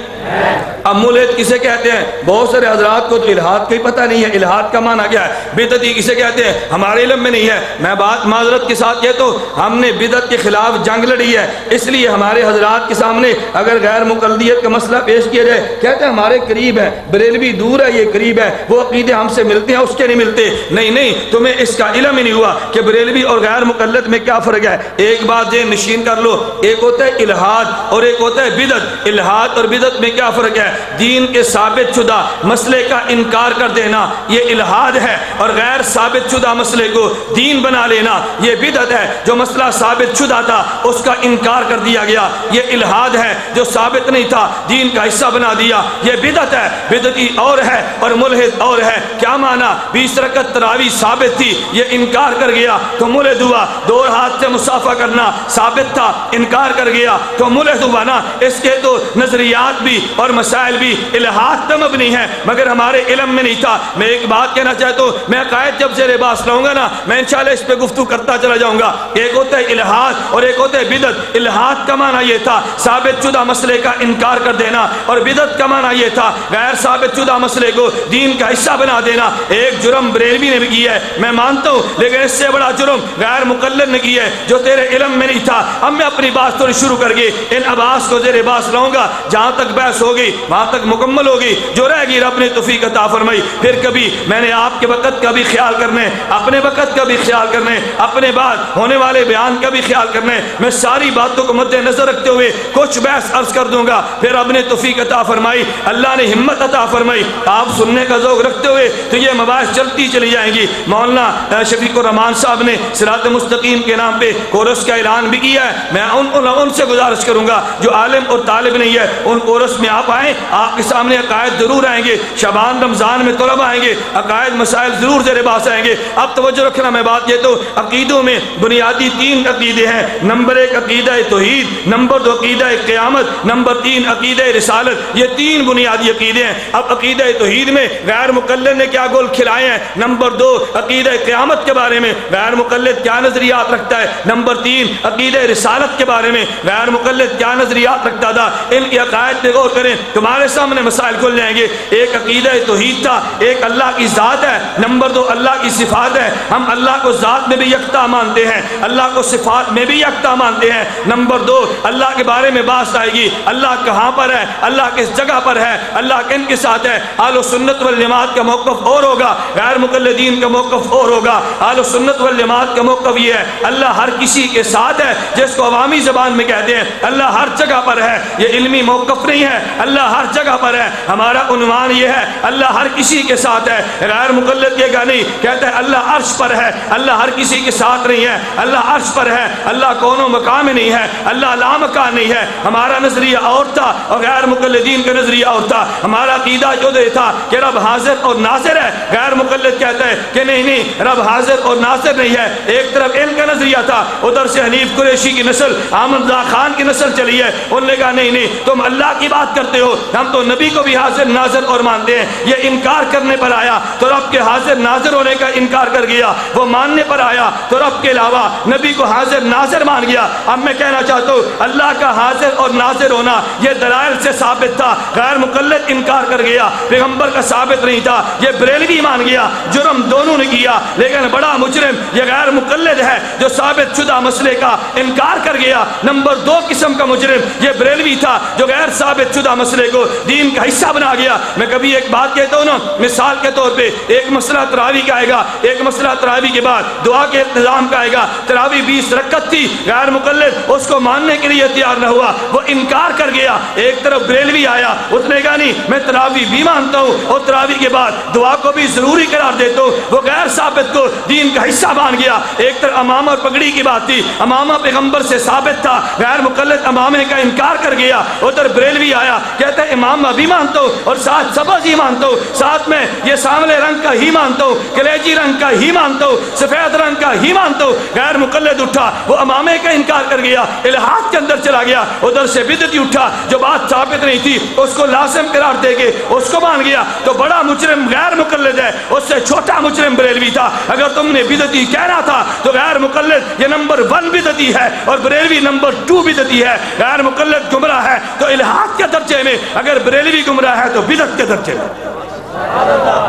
اب ملحد کسے کہتے ہیں؟ بہت سارے حضرات کو تو الحاد کا ہی پتہ نہیں ہے، الحاد کا معنی کیا ہے، بدعتی کسے کہتے ہیں ہمارے علم میں نہیں ہے۔ میں بات معذرت کے ساتھ کہتا ہوں ہم نے بدعت کے خلاف جنگ لڑی ہے، اس لیے ہمارے حضرات کے سامنے اگر غیر مقلدیت کا مسئلہ پیش کیا جائے کہتے ہیں ہمارے قریب ہے، بریلوی دور ہے، یہ قریب ہے، وہ عقیدے ہم سے ملتے ہیں اس کے نہیں ملتے۔ نہیں تمہیں اس کا علم ہی نہیں ہوا کہ بریلوی اور غیر مقلد میں کیا فرق ہے۔ ایک بات ذہن نشین کر لو، ایک ہوتا ہے الحاد اور ایک ہوتا ہے بدعت۔ الحاد اور بدعت میں کیا فرق ہے؟ دین کے ثابت شدہ مسئلے کا انکار کر دینا یہ الحاد ہے، اور غیر ثابت شدہ مسئلے کو دین بنا لینا یہ بدعت ہے۔ جو مسئلہ ثابت شدہ تھا اس کا انکار کر دیا گیا یہ الحاد ہے، جو ثابت نہیں تھا دین کا حصہ بنا دیا یہ بدعت ہے۔ بدعتی اور ہے اور ملحد اور ہے۔ کیا معنی؟ 20 رکعت تراویح ثابت تھی یہ انکار کر گیا تو ملحد ہوا۔ 2 ہاتھ سے مصافحہ کرنا ثابت تھا انکار کر گیا تو ملحد ہوا نا۔ اس کے تو نظریات بھی اور مسائل بھی الحاد پر مبنی ہے مگر ہمارے علم میں نہیں تھا۔ میں ایک بات کہنا چاہتا ہوں، میں عقائد جب زیر بحث لاؤں گا نا میں انشاءاللہ اس پہ گفتگو کرتا چلا جاؤں گا۔ ایک ہوتا ہے الحاد اور ایک ہوتا ہے بدعت۔ الحاد کا معنی یہ تھا ثابت شدہ مسئلے کا انکار کر دینا، اور بدعت کا معنی یہ تھا غیر ثابت شدہ مسئلے کو دین کا حصہ بنا دینا۔ ایک جرم بریلوی نے بھی کیا ہے میں مانتا ہوں، لیکن اس سے بڑا جرم غیر مقلد نے کیا ہے جو تیرے علم میں نہیں تھا۔ اب میں اپنی بات تھوڑی شروع کر کے ان عباس کو زیر بحث لاؤں گا، جہاں تک بحث ہوگی وہاں تک مکمل ہوگی، جو رہ گی رب نے توفیق عطا فرمائی۔ پھر کبھی میں نے آپ کے وقت کا بھی خیال کرنے، اپنے وقت کا بھی خیال کرنے، اپنے بعد ہونے والے بیان کا بھی خیال کرنے، میں ساری باتوں کو مد نظر رکھتے ہوئے کچھ بحث عرض کر دوں گا۔ پھر رب نے توفیق عطا فرمائی، اللہ نے ہمت عطا فرمائی، آپ سننے کا ذوق رکھتے ہوئے تو یہ مباحث چلتی چلی جائیں گی۔ مولانا شفیق الرحمان صاحب نے صراط مستقیم کے نام پہ کورس کا اعلان بھی کیا ہے، میں ان سے گزارش کروں گا جو عالم اور طالب نہیں ہے ان کورس میں آپ آئیں، آپ کے سامنے عقائد ضرور آئیں گے۔ شعبان رمضان میں طلبہ آئیں گے، عقائد مسائل ضرور زیر بحث آئیں گے۔ اب توجہ رکھنا، میں بات یہ تو عقیدوں میں بنیادی 3 عقیدے ہیں۔ نمبر 1 عقیدہ توحید، نمبر 2 عقیدہ قیامت، نمبر 3 عقیدہ رسالت۔ یہ 3 بنیادی عقیدے ہیں۔ اب عقیدہ توحید میں غیر مقلد نے کیا گول کھلائے ہیں؟ نمبر 2 عقیدہ قیامت کے بارے میں غیر مقلد کیا نظریات رکھتا ہے؟ نمبر 3 عقیدہ رسالت کے بارے میں غیر مقلد کیا نظریات رکھتا تھا؟ ان کی عقائد پہ غور کریں، تمہارے سامنے مسائل کھل جائیں گے۔ ایک عقیدہ توحید تھا، ایک اللہ کی ذات ہے، نمبر 2 اللہ کی صفات ہے، ہم اللہ کو ذات میں بھی یکتا مانتے ہیں، اللہ کو صفات میں بھی یکتا مانتے ہیں۔ نمبر 2 اللہ کے بارے میں بات آئے گی، اللہ کہاں پر ہے، اللہ کس جگہ پر ہے، اللہ کن کے ساتھ ہے۔ اہل سنت والجماعت کا موقف اور ہوگا، غیر مقلدین کا موقف اور ہوگا۔ اہل سنت والجماعت کا موقف یہ ہے اللہ ہر کسی کے ساتھ ہے، جس کو عوامی زبان میں کہتے ہیں اللہ ہر جگہ پر ہے۔ یہ علمی موقف نہیں ہے، اللہ ہر جگہ پر ہے۔ ہمارا عنوان یہ ہے اللہ ہر کسی کے ساتھ ہے۔ غیر مقلد یہ گا نہیں، کہتا ہے اللہ عرش پر ہے، اللہ ہر کسی کے ساتھ نہیں ہے، اللہ عرش پر ہے، اللہ کون و مقام میں نہیں ہے، اللہ لامکان نہیں ہے۔ ہمارا نظریہ اور تھا اور غیر مقلدین کا نظریہ اور تھا۔ ہمارا عقیدہ جو تھا کہ رب حاضر اور ناظر ہے، غیر مقلد کہتا ہے کہ نہیں رب حاضر اور ناظر نہیں ہے۔ ایک طرف ان کا نظریہ تھا، ادھر سے حنیف قریشی کی نسل احمد رضا خان کی نسل چلی ہے، انہوں نے کہا نہیں تم اللہ کی بات بات کرتے ہو؟ ہم تو نبی کو بھی حاضر ناظر اور مانتے ہیں. یہ انکار کرنے پر آیا تو رب کے حاضر ناظر ہونے کا انکار کر گیا. وہ ماننے پر آیا تو رب کے علاوہ نبی کو حاضر ناظر مان گیا. اب میں کہنا چاہتا ہوں اللہ کا حاضر اور ناظر ہونا یہ دلائل سے ثابت تھا. غیر مقلد انکار کر گیا, پیغمبر کا ثابت نہیں تھا. یہ بریلوی مان گیا. جرم دونوں نے کیا, لیکن بڑا مجرم یہ غیر مقلد ہے جو ثابت شدہ مسئلے کا انکار کر گیا. نمبر 2 قسم کا مجرم یہ بریلوی تھا جو غیر ثابت شدہ مسئلے کو دین کا حصہ بنا گیا. میں کبھی ایک بات کہتا ہوں نا, مثال کے طور پہ ایک مسئلہ تراویح کا آئے گا, ایک مسئلہ تراویح کے بعد دعا کے انتظام کا آئے گا. تراویح 20 رکعت تھی, غیر مقلد اس کو ماننے کے لیے تیار نہ ہوا, وہ انکار کر گیا. ایک طرف بریلوی آیا, اس نے کہا نہیں میں تراویح بھی مانتا ہوں اور تراویح کے بعد دعا کو بھی ضروری قرار دیتا ہوں. وہ غیر ثابت کو دین کا حصہ مان گیا. ایک طرف امامہ اور پگڑی کی بات تھی, امامہ پیغمبر سے ثابت تھا, غیر مقلد امامے کا انکار کر گیا. ادھر بریلوی آیا, کہتا ہے امامہ بھی مانتا ہوں اور ساتھ سبز ہی مانتا ہوں, ساتھ میں یہ سانولے رنگ کا ہی مانتا ہوں, کلیجی رنگ کا ہی مانتا ہوں, سفید رنگ کا ہی مانتا ہوں. غیر مقلد اٹھا, وہ امامے کا انکار کر گیا, الہاد کے اندر چلا گیا. ادھر سے بدعتی اٹھا, جو بات ثابت نہیں تھی اس کو لازم قرار دے کے اس کو مان گیا. تو بڑا مجرم غیر مقلد ہے, اس سے چھوٹا مجرم بریلوی تھا. اگر تم نے بدعتی کہنا تھا تو غیر مقلد یہ نمبر 1 بدعتی ہے اور بریلوی نمبر 2 بدعتی ہے. غیر مقلد گمراہ ہے تو الہاد کے درجے میں, اگر بریلوی گمراہ ہے تو بدعت کے درجے میں.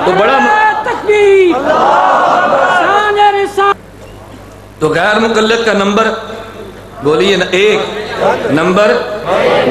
تو بڑا تو غیر مقلد کا نمبر بولیے نا 1 نمبر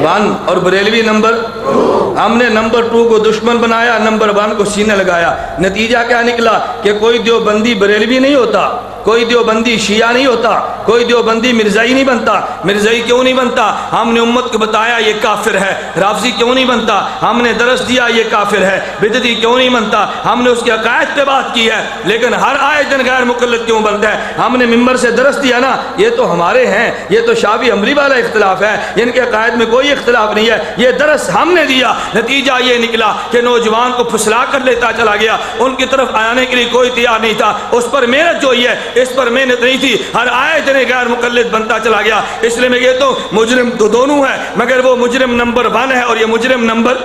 1 اور بریلوی نمبر 2. ہم نے نمبر 2 کو دشمن بنایا, نمبر 1 کو سینے لگایا. نتیجہ کیا نکلا کہ کوئی دیوبندی بریلوی نہیں ہوتا, کوئی دیوبندی شیعہ نہیں ہوتا, کوئی دیوبندی مرزائی نہیں بنتا. مرزائی کیوں نہیں بنتا؟ ہم نے امت کو بتایا یہ کافر ہے. رافضی کیوں نہیں بنتا؟ ہم نے درس دیا یہ کافر ہے. بدعتی کیوں نہیں بنتا؟ ہم نے اس کے عقائد پہ بات کی ہے. لیکن ہر آئے دن غیر مقلد کیوں بنتا ہے؟ ہم نے ممبر سے درس دیا نا, یہ تو ہمارے ہیں, یہ تو شافعی حنبلی والا اختلاف ہے, ان کے عقائد میں کوئی اختلاف نہیں ہے. یہ درس ہم نے دیا. نتیجہ یہ نکلا کہ نوجوان کو پھسلا کر لیتا چلا گیا, ان کی طرف آنے کے لیے کوئی تیار نہیں تھا. اس پر محنت جو ہوئی ہے اس پر محنت نہیں تھی, ہر آئے دن غیر مقلد بنتا چلا گیا. اس لیے میں کہتا ہوں مجرم تو دونوں ہے, مگر وہ مجرم نمبر 1 ہے اور یہ مجرم نمبر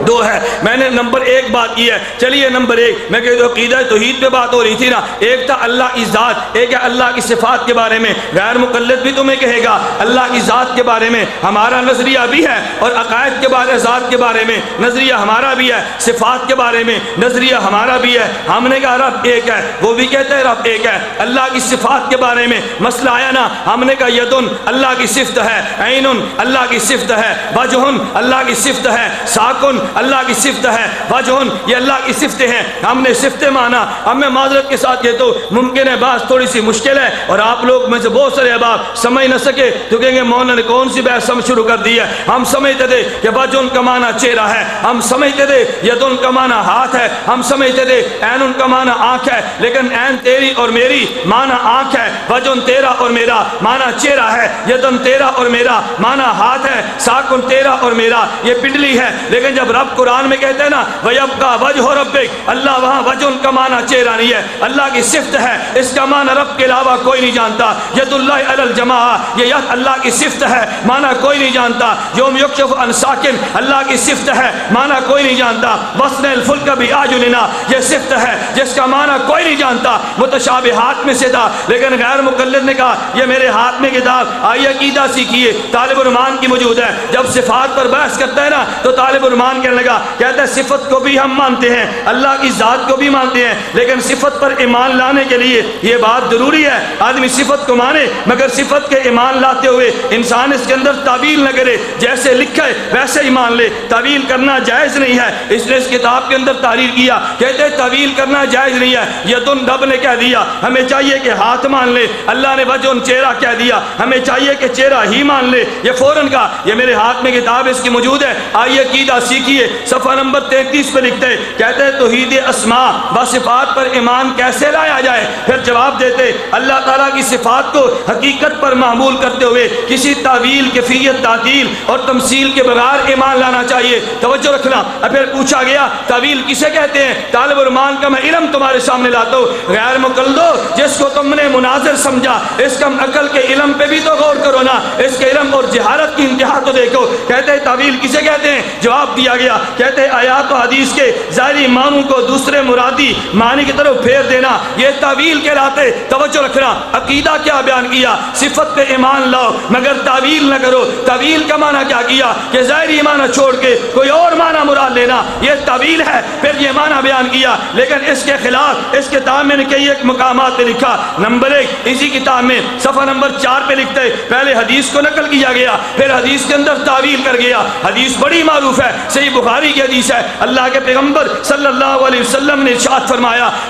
2 ہے. میں نے نمبر 1 بات کی ہے. چلیے نمبر 1 میں کہتا ہوں عقیدہ توحید پہ بات ہو رہی تھی نا, ایک تھا اللہ کی ذات, ایک ہے اللہ کی صفات کے بارے میں. غیر مقلد بھی تمہیں کہے گا اللہ کی ذات کے بارے میں ہمارا نظریہ بھی ہے, اور عقائد کے بارے ذات کے بارے میں نظریہ ہمارا بھی ہے, صفات کے بارے میں نظریہ ہمارا بھی ہے. ہم نے کہا رب ایک ہے, وہ بھی کہتے ہیں رب ایک ہے. اللہ کی صفات کے بارے میں مسئلہ آیا نا, ہم نے کہا یدن اللہ کی صفت ہے, عین اللہ کی صفت ہے, وجہ اللہ کی صفت ہے, ساکن اللہ کی صفت ہے, وجہ یہ اللہ کی صفتیں ہیں. ہم نے صفتیں مانا. اب میں معذرت کے ساتھ کہتا ہوں ممکن ہے بات تھوڑی سی مشکل ہے اور آپ لوگ میں سے بہت سارے احباب سمجھ نہ سکے تو کہیں گے مولانا نے کون سی بحث سمجھ شروع کر دی ہے. ہم سمجھتے تھے کہ وجہ کا معنی چہرہ ہے, ہم سمجھتے تھے یدن کا معنی ہاتھ ہے, ہم سمجھتے تھے عین کا معنی آنکھ ہے, لیکن عین تیری اور میری معنی آنکھ ہے, وجہ تیرا اور میرا معنی چہرہ ہے, یدن تیرا اور میرا معنی ہاتھ ہے, ساکن تیرا اور میرا یہ پنڈلی ہے. لیکن جب رب قرآن میں کہتے ہیں نا وَيَبْقَى وَجْهُ رَبِّكَ, اللہ وہاں وجہ کا معنی چہرہ نہیں ہے, اللہ کی صفت ہے, اس کا معنی رب کے علاوہ کوئی نہیں جانتا. ید اللہ علی الجماع, یہ ید اللہ کی صفت ہے, معنی کوئی نہیں جانتا. یوم یکشف عن ساکن, اللہ کی صفت ہے, معنی کوئی نہیں جانتا. وَصْنَ الْفُلْكَ بِأَعْيُنِنَا, یہ صفت ہے جس کا معنی کوئی نہیں جانتا. متشابہات میں سے تھا, لیکن غیر مقلد نے کہا یہ میرے ہاتھ میں کتاب, آئیے عقیدہ سیکھیے. طالب الرحمان کی موجود ہے, جب صفات پر بحث کرتا ہے نا تو طالب الرحمان کہنے لگا, کہتا ہے صفت کو بھی ہم مانتے ہیں, اللہ کی ذات کو بھی مانتے ہیں, لیکن صفت پر ایمان لانے کے لیے یہ بات ضروری ہے آدمی صفت کو مانے, مگر صفت کے ایمان لاتے ہوئے انسان اس کے اندر تعویل نہ کرے, جیسے لکھا ہے ویسے ہی مان لے. تعویل کرنا جائز نہیں ہے, اس نے اس کتاب کے اندر تحریر کیا, کہتے ہیں تعویل کرنا جائز نہیں ہے. یدن رب نے کہہ دیا, ہمیں چاہیے کہ ہاتھ مان لے. اللہ نے وجہ چہرہ کہہ دیا, ہمیں چاہیے کہ چہرہ ہی مان لے. یہ فوراً کا یہ میرے ہاتھ میں کتاب اس کی موجود ہے, آئیے عقیدہ سیکھیے. سنیے صفحہ نمبر 33 پہ لکھتے کہتے ہیں توحید اسماء و صفات پر ایمان کیسے لایا جائے؟ پھر جواب دیتے اللہ تعالیٰ کی صفات کو حقیقت پر معمول کرتے ہوئے کسی تعویل کیفیت تعطیل اور تمثیل کے بغیر ایمان لانا چاہیے۔ توجہ رکھنا۔ پھر پوچھا گیا تعویل کسے کہتے ہیں؟ طالب الرحمان کا میں علم تمہارے سامنے لاتا ہوں، غیر مقلدو جس کو تم نے مناظر سمجھا اس کم عقل کے علم پہ بھی تو غور کرو نا، اس کے علم اور جہالت کی انتہا تو دیکھو۔ کہتے ہیں تعویل کسے کہتے ہیں؟ جواب دیا گیا کہتے ہیں آیات و حدیث کے ظاہری معنوں کو دوسرے مرادی معنی کی طرف پھیر دینا، یہ تعویل کہلاتے۔ توجہ رکھنا۔ عقیدہ کیا بیان کیا؟ صفت پہ ایمان لاؤ مگر تعویل نہ کرو۔ تعویل کا معنی کیا کیا کہ ظاہری معنی چھوڑ کے کوئی اور معنی مراد لینا، یہ تعویل ہے۔ پھر یہ معنی بیان کیا لیکن اس کے خلاف اس کتاب میں نے کئی ایک مقامات پہ لکھا۔ نمبر 1 اسی کتاب میں صفحہ نمبر 4 پہ لکھتے پہلے حدیث کو نقل کیا گیا، پھر حدیث کے اندر تعویل کر گیا۔ حدیث بڑی معروف ہے، صحیح بخاری کی حدیث ہے۔ اللہ کے پیغمبر صلی اللہ علیہ وسلم نے ارشاد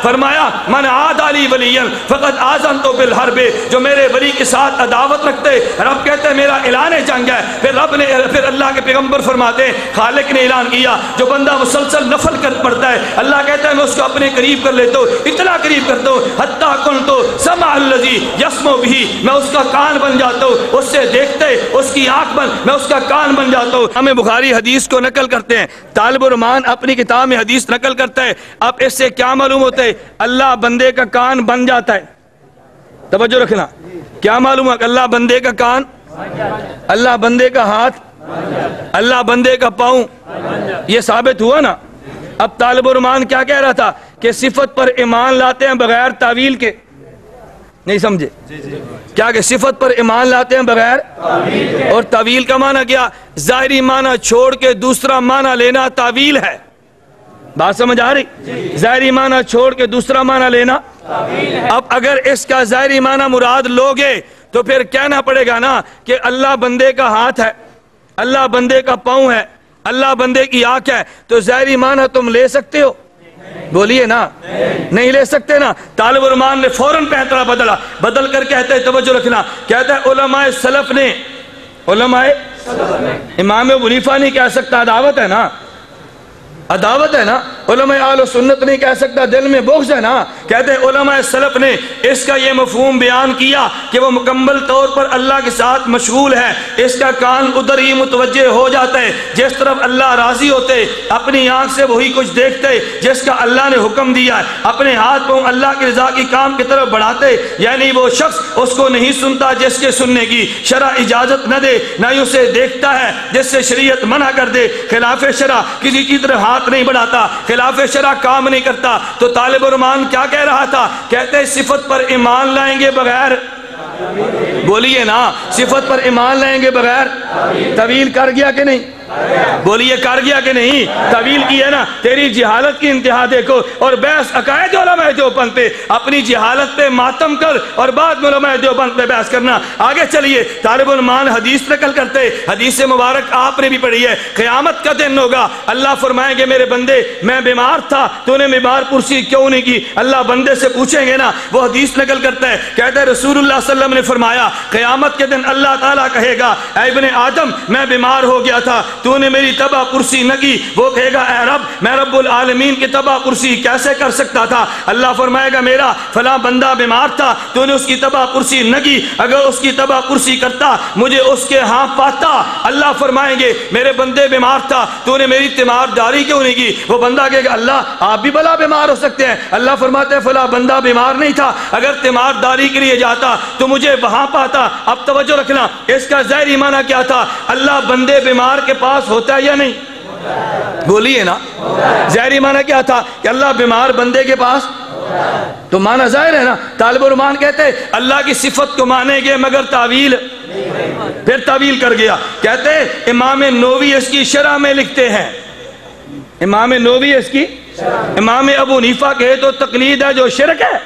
فرمایا من عاد علی ولیا فقد آذنت بالحرب، جو میرے ولی کے ساتھ عداوت رکھتے رب کہتے ہیں میرا اعلان جنگ ہے۔ پھر اللہ کے پیغمبر فرماتے ہیں خالق نے اعلان کیا جو بندہ مسلسل نفل کر پڑتا ہے اللہ کہتا ہے میں اس کو اپنے قریب کر لیتا ہوں، اتنا قریب کرتا ہوں حتیٰ کنت سمع الذی یسمع بہ، میں اس کا کان بن جاتا ہوں، اس سے دیکھتے اس کی آنکھ بن، میں اس کا کان بن جاتا ہوں۔ ہمیں بخاری حدیث کو نقل کرتے ہیں، طالب الرحمان اپنی کتاب میں حدیث نقل کرتا ہے۔ اب اس سے کیا معلوم ہوتا ہے؟ اللہ بندے کا کان بن جاتا ہے۔ توجہ رکھنا، کیا معلوم ہے؟ اللہ بندے کا کان، اللہ بندے کا ہاتھ، اللہ بندے کا پاؤں، یہ ثابت ہوا نا۔ اب طالب الرحمان کیا کہہ رہا تھا کہ صفت پر ایمان لاتے ہیں بغیر تعویل کے، نہیں سمجھے کیا کہ صفت پر ایمان لاتے ہیں بغیر، اور تعویل کا معنی کیا؟ ظاہری معنی چھوڑ کے دوسرا معنی لینا تعویل ہے۔ بات سمجھ آ رہی؟ ظاہری معنی چھوڑ کے دوسرا معنی لینا۔ اب اگر اس کا ظاہری معنی مراد لوگے تو پھر کہنا پڑے گا نا کہ اللہ بندے کا ہاتھ ہے، اللہ بندے کا پاؤں ہے، اللہ بندے کی آنکھ ہے، تو ظاہری معنی تم لے سکتے ہو؟ بولیے نا، نہیں لے سکتے نا۔ طالب الرحمان نے فوراً پہترا بدل کر کہتے ہیں توجہ رکھنا، کہتا ہے علماء سلف نے، امام ابو حنیفہ نہیں کہہ سکتا عداوت ہے نا، عداوت ہے نا۔ علماء اہل سنت نہیں کہہ سکتا دل میں بغض ہے نا۔ کہتے ہیں علماء سلف نے اس کا یہ مفہوم بیان کیا کہ وہ مکمل طور پر اللہ کے ساتھ مشغول ہے، اس کا کان ادھر ہی متوجہ ہو جاتا ہے جس طرف اللہ راضی ہوتے، اپنی آنکھ سے وہی کچھ دیکھتے جس کا اللہ نے حکم دیا ہے، اپنے ہاتھ پاؤں اللہ کی رضا کی کام کی طرف بڑھاتے، یعنی وہ شخص اس کو نہیں سنتا جس کے سننے کی شرع اجازت نہ دے، نہ ہی اسے دیکھتا ہے جس سے شریعت منع کر دے، خلاف شرع کسی کی طرف ہاتھ نہیں بڑھاتا، خلاف شرع کام نہیں کرتا۔ تو طالب الرحمان کیا کہہ رہا تھا؟ کہتے ہیں صفت پر ایمان لائیں گے بغیر، بولیے نا، صفت پر ایمان لائیں گے بغیر تعویل کر گیا کہ نہیں؟ بولیے کر گیا کہ نہیں؟ تعویل کی ہے نا۔ تیری جہالت کی انتہا دیکھو، اور بحث عقائد علماء دیوبند پہ، اپنی جہالت پہ ماتم کر اور بعد میں علماء دیوبند پہ بحث کرنا۔ آگے چلیے، طالب الرحمان حدیث نقل کرتے، حدیث مبارک آپ نے بھی پڑھی ہے، قیامت کا دن ہوگا، اللہ فرمائیں گے میرے بندے میں بیمار تھا تو نے بیمار پرسی کیوں نہیں کی؟ اللہ بندے سے پوچھیں گے نا۔ وہ حدیث نقل کرتا ہے، کہتا ہے رسول اللہ صلی اللہ علیہ وسلم نے فرمایا قیامت کے دن اللہ تعالیٰ کہے گا اے ابن آدم میں بیمار ہو گیا تھا تو نے میری تباہ پرسی نہ کی۔ وہ کہے گا اے رب میں رب العالمین کی تباہ پرسی کیسے کر سکتا تھا؟ اللہ فرمائے گا میرا فلاں بندہ بیمار تھا تو نے اس کی تباہ پرسی نہ کی، اگر اس کی تباہ پرسی کرتا مجھے اس کے ہاں پاتا۔ اللہ فرمائیں گے میرے بندے بیمار تھا تو نے میری تیمارداری کیوں نہیں کی؟ وہ بندہ کہے گا اللہ آپ بھی بلا بیمار ہو سکتے ہیں۔ اللہ فرماتے ہیں فلاں بندہ بیمار نہیں تھا، اگر تیمارداری کے لیے جاتا تو مجھے وہاں پاتا۔ اب توجہ رکھنا، اس کا ظاہری معنی کیا تھا؟ اللہ بندے بیمار کے پاس ہوتا ہے یا نہیں؟ بولیے نا، ظاہری معنی کیا تھا کہ اللہ بیمار بندے کے پاس، تو معنی ظاہر ہے نا۔ طالب الرحمان کہتے ہیں اللہ کی صفت کو مانیں گے مگر تعویل، پھر تعویل کر گیا۔ کہتے ہیں امام نووی اس کی شرح میں لکھتے ہیں، امام نووی اس کی، امام ابو حنیفہ کہے تو تقلید ہے جو شرک ہے،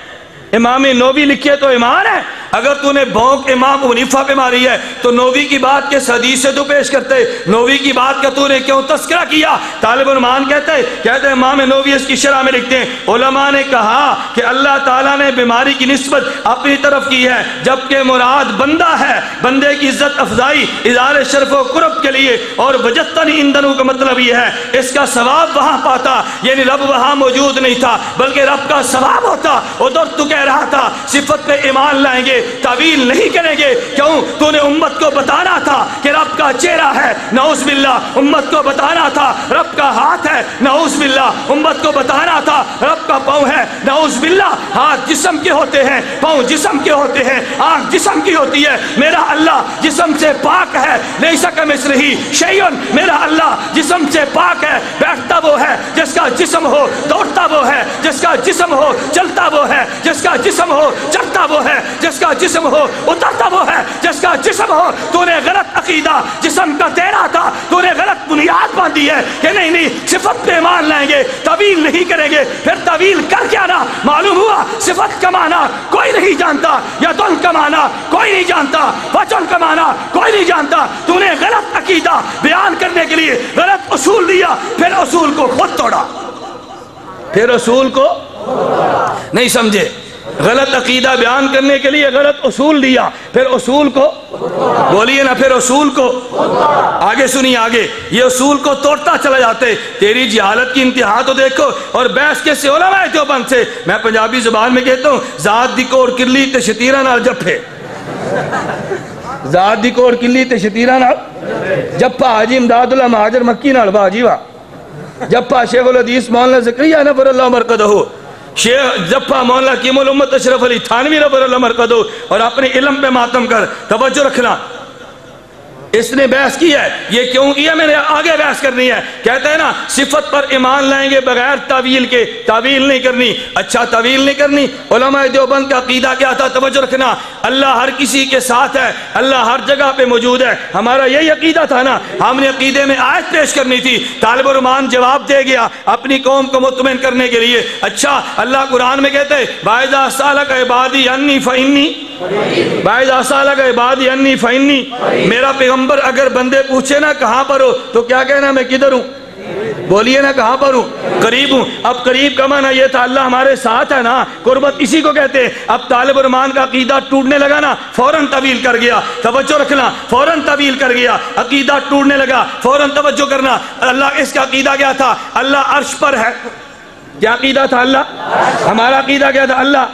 امام نووی لکھے تو ایمان ہے۔ اگر تو نے بھونک امام ابو حنیفہ پہ ماری ہے تو نووی کی بات کے حدیث سے تو پیش کرتے، نووی کی بات کا تو نے کیوں تذکرہ کیا؟ طالب الرحمان کہتے ہیں امام نووی اس کی شرح میں لکھتے ہیں علماء نے کہا کہ اللہ تعالیٰ نے بیماری کی نسبت اپنی طرف کی ہے، جبکہ مراد بندہ ہے، بندے کی عزت افزائی اظہار شرف و قرب کے لیے، اور وجدتنی اندنو کا مطلب یہ ہے اس کا ثواب وہاں پاتا، یعنی رب وہاں موجود نہیں تھا بلکہ رب کا ثواب ہوتا۔ ادھر تو کہہ رہا تھا صفت پہ ایمان لائیں گے، تعویل نہیں کریں گے، کیوں؟ تو نے امت کو بتانا تھا کہ رب کا چہرہ ہے، نعوذ باللہ امت کو بتانا تھا رب کا ہاتھ ہے، نعوذ باللہ امت کو بتانا تھا رب کا پاؤں ہے، نعوذ باللہ ہاتھ جسم کے ہوتے ہیں، پاؤں جسم کے ہوتے ہیں، آنکھ جسم کی ہوتی ہے، میرا اللہ جسم سے پاک ہے، لیسا کمثلہ شیء، میرا اللہ جسم سے پاک ہے، بیٹھتا وہ ہے جس کا جسم ہو، دوڑتا وہ ہے جس کا جسم ہو، چلتا وہ ہے جس کا جسم ہو، چڑھتا وہ ہے جس کا جسم ہو، اترتا وہ ہے جس کا جسم ہو۔ تو نے غلط عقیدہ جسم کا تیرا تھا، تو نے غلط بنیاد باندھی ہے کہ نہیں صفت پہ ایمان لائیں گے، تعویل نہیں کریں گے، پھر تعویل کر کے آنا معلوم ہوا صفت کا معنی کوئی نہیں جانتا، یدن کا معنی کوئی نہیں جانتا، وجن کا معنی کوئی نہیں جانتا۔ تو نے غلط عقیدہ بیان کرنے کے لیے غلط اصول دیا، پھر اصول کو خود توڑا، پھر اصول کو نہیں سمجھے، غلط عقیدہ بیان کرنے کے لیے غلط اصول دیا، پھر اصول کو بولیے نا، پھر اصول کو آگے سنیے، آگے یہ اصول کو توڑتا چلا جاتے۔ تیری جہالت کی انتہا تو دیکھو، اور بحث کے سے علماء دیوبند سے، میں پنجابی زبان میں کہتا ہوں ذات دی کوڑ کرلی تے شتیرہ نال جپے، ذات دی کوڑ کرلی تے شتیرہ نال جپا، حاجی امداد اللہ مہاجر مکی نال باجی وا جپا، شیخ الحدیث مولانا زکریا نفر اللہ مرقدہ، شیخ جپا مولانا قیم الامت اشرف علی تھانوی نفر اللہ مرقدہ، اور اپنے علم پہ ماتم کر۔ توجہ رکھنا، اس نے بحث کی ہے، یہ کیوں کیا؟ میں نے آگے بحث کرنی ہے۔ کہتا ہے نا صفت پر ایمان لائیں گے بغیر تعویل کے، تعویل نہیں کرنی۔ اچھا تعویل نہیں کرنی، علماء دیوبند کا عقیدہ کیا تھا؟ توجہ رکھنا، اللہ ہر کسی کے ساتھ ہے، اللہ ہر جگہ پہ موجود ہے، ہمارا یہی عقیدہ تھا نا۔ ہم نے عقیدے میں آیت پیش کرنی تھی، طالب الرحمان جواب دے گیا اپنی قوم کو مطمئن کرنے کے لیے۔ اچھا اللہ قرآن میں کہتے ہیں وَإِذَا سَأَلَكَ عِبَادِي عَنِّي فَإِنِّي، وَإِذَا سَأَلَكَ عِبَادِي عَنِّي فَإِنِّي، میرا پیغمبر اگر بندے پوچھے نا کہاں پر ہو تو کیا کہنا؟ میں کدھر ہوں؟ بولیے نا کہاں پر ہوں؟ قریب ہوں۔ اب قریب کا معنی یہ تھا اللہ ہمارے ساتھ ہے نا، قربت اسی کو کہتے ہیں۔ اب طالب الرحمان کا عقیدہ ٹوٹنے لگا نا، فوراً طویل کر گیا، توجہ رکھنا، فوراً طویل کر گیا، عقیدہ ٹوٹنے لگا، فوراً توجہ کرنا۔ اللہ اس کا عقیدہ کیا تھا؟ اللہ عرش پر ہے۔ کیا عقیدہ تھا؟ اللہ، ہمارا عقیدہ کیا تھا؟ اللہ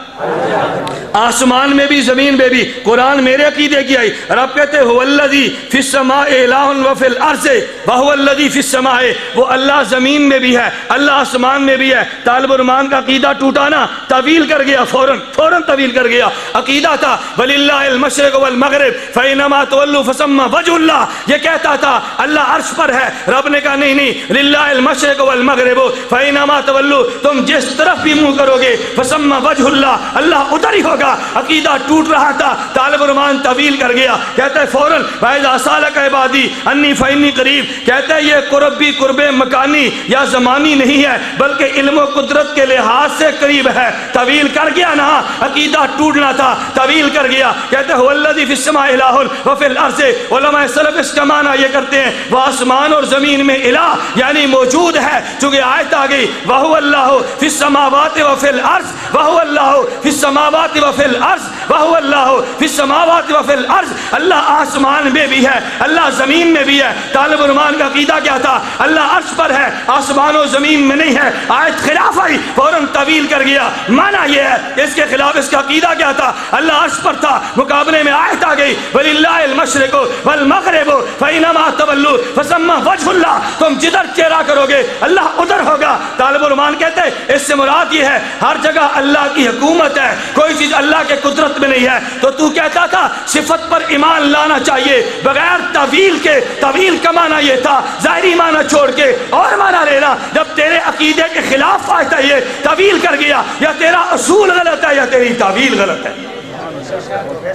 آسمان میں بھی زمین میں بھی۔ قرآن میرے عقیدے کی آئی، رب کہتے هو الذی فی السماء الہ وفی الارض وهو الذی فی السماء، وہ اللہ زمین میں بھی ہے، اللہ آسمان میں بھی ہے۔ طالب الرحمان کا عقیدہ ٹوٹا نا، طویل کر گیا، فوراً طویل کر گیا۔ عقیدہ تھا وللہ المشرق والمغرب فینما تولوا فثم وجہ اللہ، یہ کہتا تھا اللہ عرش پر ہے، رب نے کہا نہیں للہ المشرق والمغرب فینما تولوا، تم جس طرف بھی منہ کرو گے فثم وجہ اللہ، اللہ ادھر ہی ہوگا۔ عقیدہ ٹوٹ رہا تھا، طالب الرحمان طویل کر گیا، کہتا ہے فوراً وَإِذَا سَأَلَكَ عِبَادِي عَنِّي فَإِنِّي قَرِيب، کہتا ہے یہ قرب بھی قرب مکانی یا زمانی نہیں ہے بلکہ علم و قدرت کے لحاظ سے قریب ہے۔ طویل کر گیا نا، عقیدہ ٹوٹنا تھا، طویل کر گیا۔ کہتا ہے هو الذی فی السماء الہ وفی الارض، علماء سلف اس کا معنی یہ کرتے ہیں وہ آسمان اور زمین میں الہ یعنی موجود ہے، چونکہ آیت آ گئی وَهُوَ اللَّهُ فِي السَّمَاوَاتِ وَفِي الْأَرْضِ وَهُوَ اللَّهُ فِي السَّمَاوَاتِ وَفِي الْأَرْضِ وَهُوَ اللَّهُ فِي السَّمَاوَاتِ وَفِي الْأَرْضِ، اللہ آسمان میں بھی ہے، اللہ زمین میں بھی ہے۔ طالب الرحمان کا عقیدہ کیا تھا؟ اللہ عرش پر ہے، آسمان و زمین میں نہیں ہے۔ آیت خلاف آئی، فوراً طویل کر گیا۔ معنی یہ ہے اس کے خلاف اس کا عقیدہ کیا تھا؟ اللہ عرش پر تھا، مقابلے میں آیت آ گئی وَلِلَّهِ الْمَشْرِقُ وَالْمَغْرِبُ فَإِنَّمَا تَوَلُّوا فَثَمَّ وَجْهُ اللَّهِ، تم جدھر چہرہ کرو گے اللہ ادھر ہوگا۔ طالب الرحمان کہتے ہیں اس سے مراد یہ ہے ہر جگہ اللہ کی حکومت ہے، کوئی چیز اللہ کے قدرت میں نہیں ہے۔ تو کہتا تھا صفت پر ایمان لانا چاہیے بغیر تعویل کے۔ تعویل کا معنی یہ تھا ظاہری معنی چھوڑ کے اور معنی لینا۔ جب تیرے عقیدے کے خلاف آتا ہے یہ تعویل کر گیا، یا تیرا اصول غلط ہے یا تیری تعویل غلط ہے،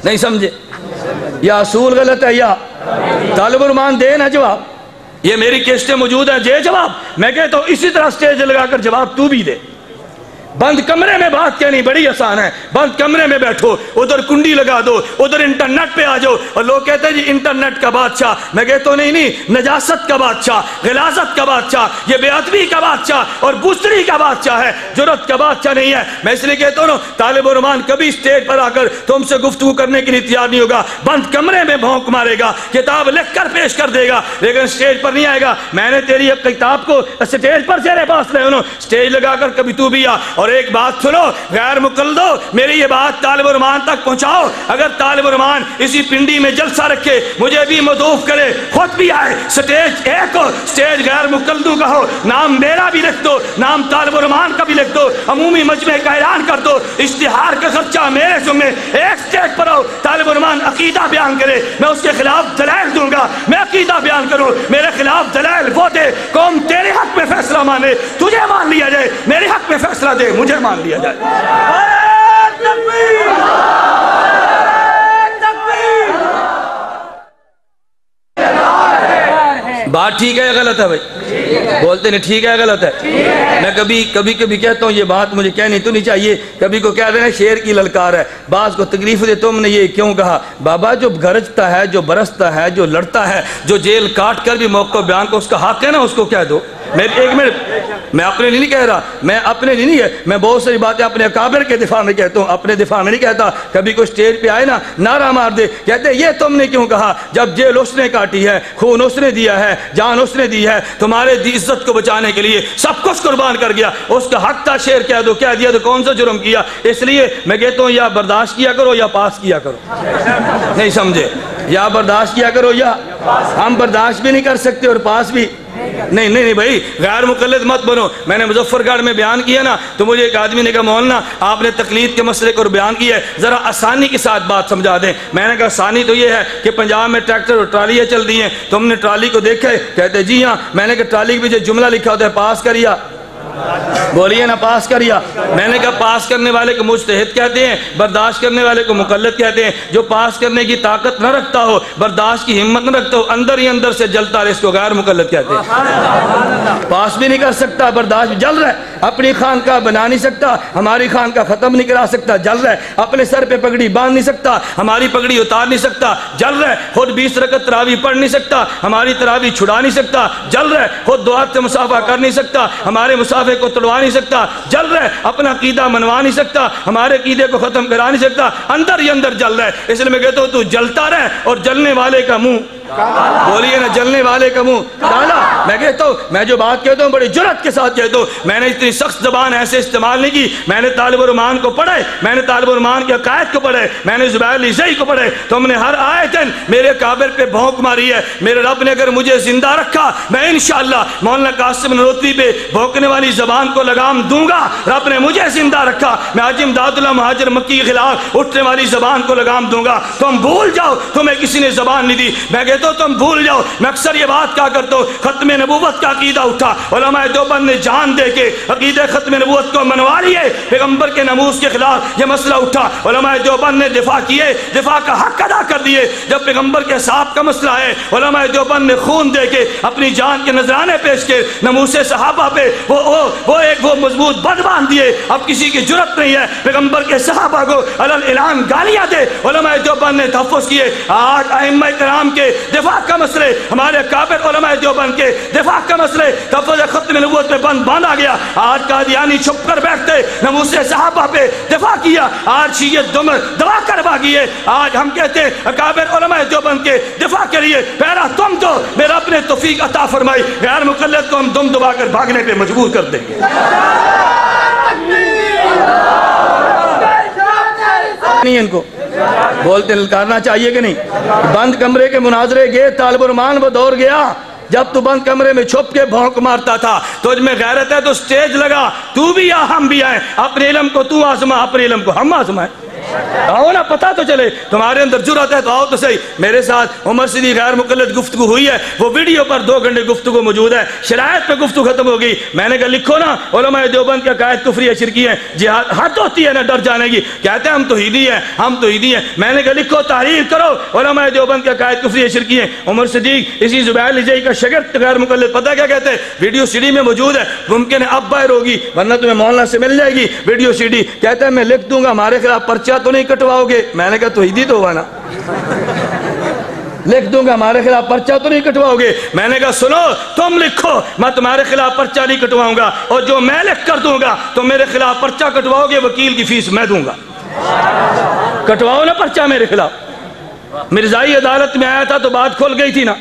نہیں سمجھے؟ یا اصول غلط ہے یا طالب الرحمان دے نا جواب۔ یہ میری کیسٹیں موجود ہیں، دے جواب۔ میں کہتا ہوں اسی طرح سٹیج لگا کر جواب تو بھی دے، بند کمرے میں بات کہنی بڑی آسان ہے. بند کمرے میں بیٹھو, ادھر کنڈی لگا دو, ادھر انٹرنیٹ پہ آ جاؤ. اور لوگ کہتے ہیں جی انٹرنیٹ کا بادشاہ. میں کہتا ہوں نہیں, نجاست کا بادشاہ, غلاظت کا بادشاہ, یہ بے ادبی کا بادشاہ اور بزدلی کا بادشاہ ہے, جرات کا بادشاہ نہیں ہے. میں اس لیے کہتا ہوں طالب الرحمان کبھی اسٹیج پر آ کر تم سے گفتگو کرنے کے لیے تیار نہیں ہوگا. بند کمرے میں بھونک مارے گا, کتاب لکھ کر پیش کر دے گا, لیکن اسٹیج پر نہیں آئے گا. میں نے تیری ایک کتاب کو اسٹیج پر تیرے پاس لے, اسٹیج لگا کر کبھی تو بھی آ. اور ایک بات سنو غیر مقلدو, میری یہ بات طالب الرحمان تک پہنچاؤ. اگر طالب الرحمان اسی پنڈی میں جلسہ رکھے, مجھے بھی مدعو کرے, خود بھی آئے, اسٹیج ایک ہو, اسٹیج غیر مقلدو کا ہو, نام میرا بھی لکھ دو, نام طالب الرحمان کا بھی لکھ دو, عمومی مجمع کا اعلان کر دو, اشتہار کا خرچہ میرے ذمہ. ایک اسٹیج پر ہو, طالب الرحمان عقیدہ بیان کرے, میں اس کے خلاف دلائل دوں گا. میں عقیدہ بیان کروں, میرے خلاف دلائل وہ دے, قوم تیرے حق میں فیصلہ مانے, تجھے مان لیا جائے, میرے حق میں فیصلہ دے, مجھے مان لیا جائے. بات ٹھیک ہے یا غلط ہے بھائی؟ بولتے نہیں ٹھیک ہے غلط ہے. میں کبھی کہتا ہوں یہ بات مجھے کہنی تو نہیں چاہیے. کبھی کو کہہ دینا شیر کی للکار ہے, بعض کو تکلیف دے تم نے یہ کیوں کہا. بابا جو گرجتا ہے, جو برستا ہے, جو لڑتا ہے, جو جیل کاٹ کر بھی موقع بیان کو اس کا حق ہے نا, اس کو کہہ دو. ایک منٹ, میں اپنے لیے نہیں کہہ رہا, میں اپنے لیے نہیں ہے, میں بہت ساری باتیں اپنے اکابر کے دفاع میں کہتا ہوں, اپنے دفاع میں نہیں کہتا. کبھی کوئی اسٹیج پہ آئے نا, نعرہ مار دے, کہتے یہ تم نے کیوں کہا, جب جیل اس نے کاٹی ہے, خون اس نے دیا ہے, جان اس نے دی ہے, تمہارے عزت کو بچانے کے لیے سب کچھ قربان کر گیا, اس کا حق تھا شیر کہہ دو, کہہ دیا تو کون سا جرم کیا. اس لیے میں کہتا ہوں یا برداشت کیا کرو یا پاس کیا کرو. نہیں سمجھے, یا برداشت کیا کرو, یا ہم برداشت بھی نہیں کر سکتے اور پاس بھی نہیں بھائی, غیر مقلد مت بنو. میں نے مظفر گڑھ میں بیان کیا نا, تو مجھے ایک آدمی نے کہا مولانا آپ نے تقلید کے مسئلے کو بیان کیا ہے, ذرا آسانی کے ساتھ بات سمجھا دیں. میں نے کہا آسانی تو یہ ہے کہ پنجاب میں ٹریکٹر اور ٹرالیاں چل دی ہیں, تم نے ٹرالی کو دیکھا ہے؟ کہتے جی ہاں. میں نے کہا ٹرالی کے پیچھے جملہ لکھا ہوتا ہے پاس کریا, بولیے نا پاس کریا. میں نے کہا پاس کرنے والے کو مجتہد کہتے ہیں, برداشت کرنے والے کو مقلد کہتے ہیں. جو پاس کرنے کی طاقت نہ رکھتا ہو, برداشت کی ہمت نہ رکھتا ہو, اندر ہی اندر سے جلتا رہے, اس کو غیر مقلد کہتے ہیں. پاس بھی نہیں کر سکتا, برداشت جل رہا ہے, اپنی خانقاہ بنا نہیں سکتا, ہماری خانقاہ ختم نہیں کرا سکتا, جل رہا ہے. اپنے سر پہ پگڑی باندھ نہیں سکتا, ہماری پگڑی اتار نہیں سکتا, جل رہا ہے. خود 20 رکعت تراویح پڑھ نہیں سکتا, ہماری تراویح چھڑا نہیں سکتا, جل رہا ہے. خود دو ہاتھ سے مسافہ کر نہیں سکتا, ہمارے مسافے کو توڑوا نہیں سکتا, جل رہا ہے. اپنا عقیدہ منوا نہیں سکتا, ہمارے عقیدے کو ختم کرا نہیں سکتا, اندر ہی اندر جل رہا ہے. اس لیے میں کہتا ہوں تو جلتا رہے, اور جلنے والے کا منہ, بولیے نا, جلنے والے کا منہ کالا. میں کہتا ہوں, میں جو بات کہتا ہوں بڑی جرات کے ساتھ کہتا ہوں, میں نے اتنی سخت زبان ایسے استعمال نہیں کی. میں نے طالب الرحمان کو پڑھے, میں نے طالب الرحمان کے عقائد کو پڑھے, میں نے زبیر علیزئی کو پڑھے. تم نے ہر آیت میرے کابر پہ بھونک ماری ہے. میرے رب نے اگر مجھے زندہ رکھا, میں انشاءاللہ مولانا قاسم نانوتوی پہ بھونکنے والی زبان کو لگام دوں گا. رب نے مجھے زندہ رکھا, میں حاجی امداد اللہ مہاجر مکی کے خلاف اٹھنے والی زبان کو لگام دوں گا. تم بھول جاؤ تمہیں کسی نے زبان نہیں دی. میں کہتا ہوں تم بھول جاؤ. میں اکثر یہ بات کہا کرتا ہوں, ختم نبوت کا عقیدہ اٹھا, علماء دیوبند نے جان دے کے عقیدہ ختم نبوت کو منوا لیے. پیغمبر کے ناموس کے خلاف یہ مسئلہ اٹھا, علماء دیوبند نے دفاع کیے, دفاع کا حق ادا کر دیے. جب پیغمبر کے صحابہ کا مسئلہ ہے, علماء دیوبند نے خون دے کے اپنی جان کے نذرانے پیش کے ناموس صحابہ پہ وہ مضبوط بند باندھ دیے. اب کسی کی جرت نہیں ہے پیغمبر کے صحابہ کو علل اعلان گالیاں دے. علماء دیوبند نے تحفظ کیے. آج ائمہ کرام کے دفاع کا مسئلے, ہمارے کابر علماء دیوبند کے دفاع کا مسئلے تحفظ ختم نبوت میں بند باندھا گیا. آج قادیانی چھپ کر بیٹھتے ناموس صحابہ پہ دفاع کیا, آج شیعہ دبا کر بھاگی ہے. آج ہم کہتے ہیں کابر علماء دیوبند کے دفاع کے لیے پہلا تم تو میرا اپنے توفیق عطا فرمائی, غیر مقلد کو ہم دم دبا کر بھاگنے پہ مجبور کر دیں گے. نہیں ان کو بولتے للکارنا چاہیے کہ نہیں. بند کمرے کے مناظرے گئے, طالب الرحمان وہ دور گیا. جب تو بند کمرے میں چھپ کے بھونک مارتا تھا, تجھ میں غیرت ہے تو سٹیج لگا, تو بھی یا ہم بھی آئیں. اپنے علم کو تو آزما, اپنے علم کو ہم آزمائیں. آؤ نا، پتہ تو چلے، تمہارے اندر جرأت ہے تو آؤ تو صحیح۔ میرے ساتھ عمر صدیق غیر مقلد گفتگو ہوئی ہے، وہ ویڈیو پر 2 گھنٹے گفتگو موجود ہے، شرائط پہ گفتگو ختم ہو گئی۔ میں نے کہا لکھو نا علماء دیوبند کے عقائد کفری ہے، شرکی ہے، جہاد حد ہوتی ہے نا ڈر جانے کی، کہتے ہیں ہم توحیدی ہیں، ہم توحیدی ہیں۔ میں نے کہا لکھو تحریر کرو علماء دیوبند کے عقائد کفری ہے، شرکی ہے۔ عمر صدیق اسی زبیر لجئی کا شاگرد غیر مقلد، پتہ کیا کہتے ہیں؟ ویڈیو سی ڈی میں موجود ہے، ممکن ہے اب باہر ہوگی ورنہ تمہیں مولانا سے مل جائے گی ویڈیو سی ڈی۔ کہتا ہے میں لکھ دوں گا ہمارے خلاف پرچہ تو نہیں کٹواؤ گے؟ میں نے کہا توحیدی تو ہوا نا، لکھ دوں گا ہمارے خلاف پرچہ تو نہیں کٹواؤ گے؟ میں نے کہا سنو تم لکھو، میں تمہارے خلاف پرچہ نہیں کٹواؤں گا، اور جو میں لکھ کر دوں گا تو میرے خلاف پرچہ کٹواؤ گے، وکیل کی فیس میں دوں گا، کٹواؤ نا پرچہ میرے خلاف۔ مرزائی عدالت میں آیا تھا تو بات کھل گئی تھی نا،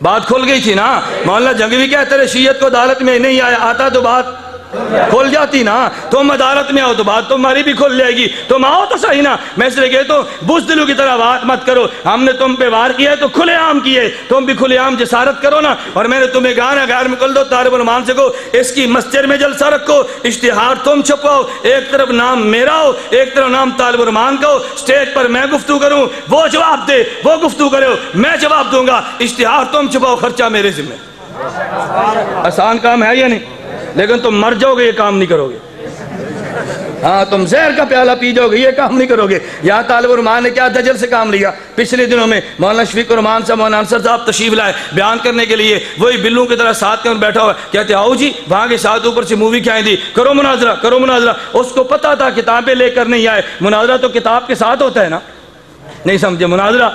بات کھل گئی تھی نا۔ مولانا جنگوی کہتے رہے شیعت کو عدالت میں نہیں آیا، آتا تو بات کھل جاتی نا۔ تم عدالت میں آؤ تو بات تمہاری بھی کھل جائے گی، تم آؤ تو صحیح نا۔ میں اس لیے کہتا ہوں بزدلوں کی طرح بات مت کرو، ہم نے تم پہ وار کیا ہے تو کھلے عام کیے، تم بھی کھلے عام جسارت کرو نا۔ اور میں نے تمہیں کہا نا غیر مقلد طالب العلمان سے کو اس کی مسجد میں جلسہ رکھو، اشتہار تم چھپاؤ، ایک طرف نام میرا ہو ایک طرف نام طالب العلمان کا ہو، اسٹیج پر میں گفتگو کروں وہ جواب دے، وہ گفتگو کرے میں جواب دوں گا، اشتہار تم چھپاؤ، خرچہ میرے ذمہ۔ آسان کام ہے یا نہیں؟ لیکن تم مر جاؤ گے یہ کام نہیں کرو گے، ہاں تم زہر کا پیالہ پی جاؤ گے یہ کام نہیں کرو گے۔ یہاں طالب الرحمان نے کیا دجل سے کام لیا۔ پچھلے دنوں میں مولانا شفیق الرحمان صاحب مولانا انصر صاحب تشریف لائے بیان کرنے کے لیے، وہی بلوں کی طرح ساتھ میں بیٹھا ہوا ہے، کہتے آؤ جی وہاں کے ساتھ اوپر سے مووی کھائیں دی، کرو مناظرہ کرو مناظرہ۔ اس کو پتا تھا کتابیں لے کر نہیں آئے، مناظرہ تو کتاب کے ساتھ ہوتا ہے نا، نہیں سمجھے مناظرہ؟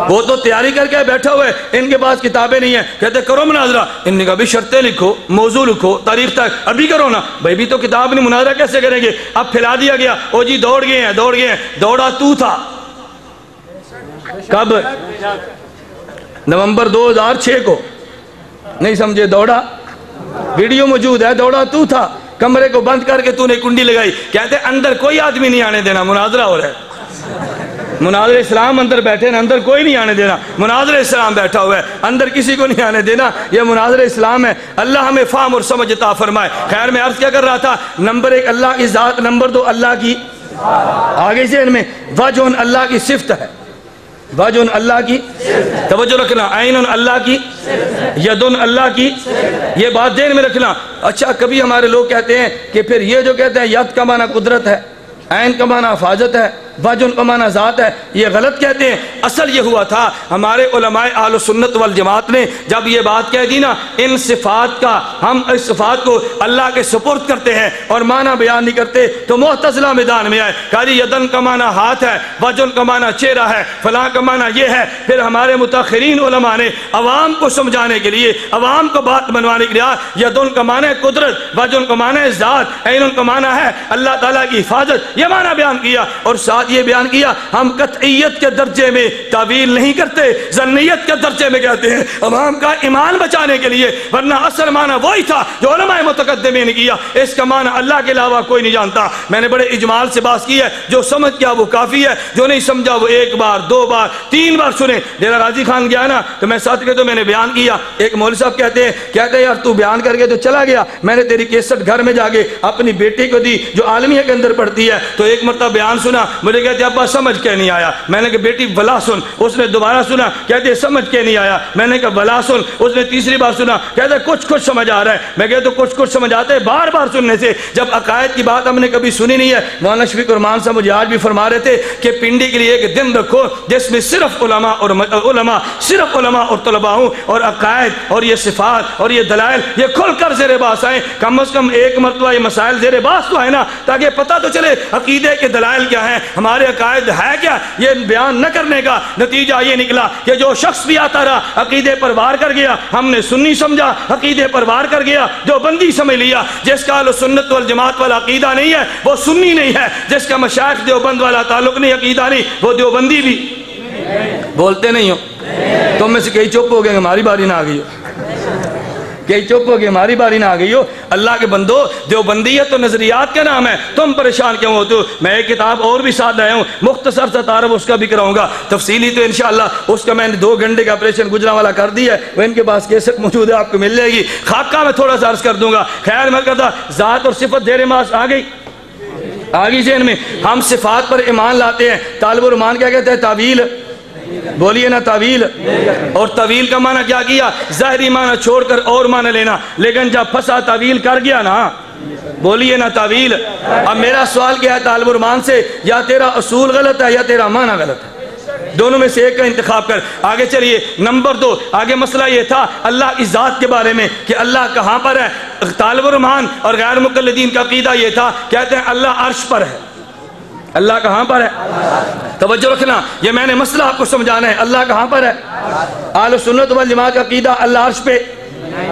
وہ تو تیاری کر کے بیٹھا ہوا ہے، ان کے پاس کتابیں نہیں ہیں، کہتے کرو مناظرہ۔ ان نے کہا بھی شرطیں لکھو، موضوع لکھو، تاریخ تک، ابھی کرو نا۔ بھائی بھی تو کتاب نہیں، مناظرہ کیسے کریں گے؟ اب پھیلا دیا گیا، او جی دوڑ گئے ہیں دوڑ گئے ہیں۔ دوڑا تو تھا کب؟ نومبر 2006 کو، نہیں سمجھے؟ دوڑا، ویڈیو موجود ہے، دوڑا تو تھا، کمرے کو بند کر کے تو نے کنڈی لگائی، کہتے اندر کوئی آدمی نہیں آنے دینا، مناظرہ ہو رہا ہے۔ مناظر اسلام اندر بیٹھے نا، اندر کوئی نہیں آنے دینا، مناظر اسلام بیٹھا ہوا ہے، اندر کسی کو نہیں آنے دینا، یہ مناظر اسلام ہے۔ اللہ ہمیں فہم اور سمجھ عطا فرمائے۔ خیر میں عرض کیا کر رہا تھا، نمبر 1 اللہ کی ذات، نمبر 2 اللہ کی، آگے ذہن میں وجہ اللہ کی صفت ہے، وجہ اللہ کی، توجہ رکھنا، عین اللہ کی، ید اللہ کی، یہ بات ذہن میں رکھنا۔ اچھا کبھی ہمارے لوگ کہتے ہیں کہ پھر یہ جو کہتے ہیں ید کا معنی قدرت ہے، عین کا معنی حفاظت ہے، وجہ کا معنی ذات ہے، یہ غلط کہتے ہیں۔ اصل یہ ہوا تھا ہمارے علماء اہل سنت والجماعت نے جب یہ بات کہہ دی نا، ان صفات کا ہم اس صفات کو اللہ کے سپرد کرتے ہیں اور معنی بیان نہیں کرتے، تو معتزلہ میدان میں آئے، کہا جی یدن کا معنی ہاتھ ہے، وجہ کا معنی چہرہ ہے، فلاں کا معنی یہ ہے۔ پھر ہمارے متاخرین علماء نے عوام کو سمجھانے کے لیے، عوام کو بات منوانے کے لیے، یدن کا معنی قدرت، وجہ کا معنی ذات، عین کا معنی ہے اللہ تعالیٰ کی حفاظت، یہ معنی بیان کیا، اور ساتھ یہ بیان کیا ہم قطعیت کے درجے میں تعویل نہیں کرتے، ظنیت کے درجے میں کہتے ہیں عوام کا ایمان بچانے کے لیے، ورنہ اصل معنی وہی تھا جو علماء متقدمین نے کیا، اس کا معنی اللہ کے علاوہ کوئی نہیں جانتا۔ میں نے بڑے اجمال سے بات کی ہے، جو سمجھ گیا وہ کافی ہے، جو نہیں سمجھا وہ 1 بار 2 بار 3 بار سنے۔ ڈیرہ غازی خان گیا نا تو میں ساتھ کے تو میں نے بیان کیا، ایک مولوی صاحب کہتے ہیں یار تو بیان کر کے تو چلا گیا، میں نے تیری کیسٹ گھر میں جا کے اپنی بیٹی کو دی جو عالمیہ کے اندر پڑھتی ہے، تو ایک مرتبہ بیان سنا، مجھے کہتے ابا سمجھ کے نہیں آیا، میں نے کہا بیٹی بلا سن، اس نے دوبارہ سنا، کہتے سمجھ کے نہیں آیا، میں نے کہا بلا سن، اس نے تیسری بار سنا، کہتے کچھ سمجھ آ رہا ہے، میں کہتا کچھ سمجھ آتا ہے بار بار سننے سے، جب عقائد کی بات ہم نے کبھی سنی نہیں ہے۔ مولانا شفیق الرحمان صاحب مجھے آج بھی فرما رہے تھے کہ پنڈی کے لیے ایک دن رکھو جس میں صرف علماء اور طلباء ہوں، اور عقائد اور یہ صفات اور یہ دلائل یہ کھل کر زیر باس آئیں، کم از کم ایک مرتبہ یہ مسائل زیر باس تو ہے نا، تاکہ پتہ تو چلے عقیدے کے دلائل کیا ہیں، ہمارے عقائد ہے کیا۔ یہ بیان نہ کرنے کا نتیجہ یہ نکلا کہ جو شخص بھی آتا رہا عقیدے پر وار کر گیا، ہم نے سنی سمجھا، عقیدے پر وار کر گیا، جو بندی سمجھ لیا، جس کا اہل سنت والجماعت والا عقیدہ نہیں ہے وہ سنی نہیں ہے، جس کا مشائخ دیوبند والا تعلق نہیں، عقیدہ نہیں، وہ دیوبندی بھی۔ بولتے نہیں ہو تم میں سے کئی چپ ہو گئے، ہماری باری نہ آ گئی ہو، کئی چپ ہو گئے، ہماری باری نہ آ گئی ہو۔ اللہ کے بندو، دیوبندیت تو نظریات کا نام ہے، تم پریشان کیوں ہوتے ہو؟ میں ایک کتاب اور بھی ساتھ لایا ہوں، مختصر سا تعارف اس کا بھی کراؤں گا، تفصیلی تو انشاءاللہ اس کا میں نے 2 گھنٹے کا آپریشن گجرانوالہ کر دیا ہے، وہ ان کے پاس کیسٹ موجود ہے، آپ کو مل جائے گی، خاکہ میں تھوڑا سا عرض کر دوں گا۔ خیر میں کہتا ذات اور صفت زیر ماس آ گئی، آگے ذہن میں ہم صفات پر ایمان لاتے ہیں، طالب الرحمان کیا کہتے ہیں؟ تعویل، بولیے نا تعویل. اور تعویل کا معنی کیا کیا؟ ظاہری معنی چھوڑ کر اور معنی لینا. لیکن جب پھنسا تعویل کر گیا نا، بولیے نا تعویل. اب میرا سوال کیا ہے طالب الرحمان سے، یا تیرا اصول غلط ہے یا تیرا معنی غلط ہے، دونوں میں سے ایک کا انتخاب کر. آگے چلیے. نمبر 2، آگے مسئلہ یہ تھا اللہ کی ذات کے بارے میں کہ اللہ کہاں پر ہے. طالب الرحمان اور غیر مقلدین کا عقیدہ یہ تھا، کہتے ہیں اللہ عرش پر ہے. اللہ کہاں پر ہے؟ توجہ رکھنا، یہ میں نے مسئلہ آپ کو سمجھانا ہے. اللہ کہاں پر ہے؟ اہل سنت والجماعت کا عقیدہ اللہ عرش پہ.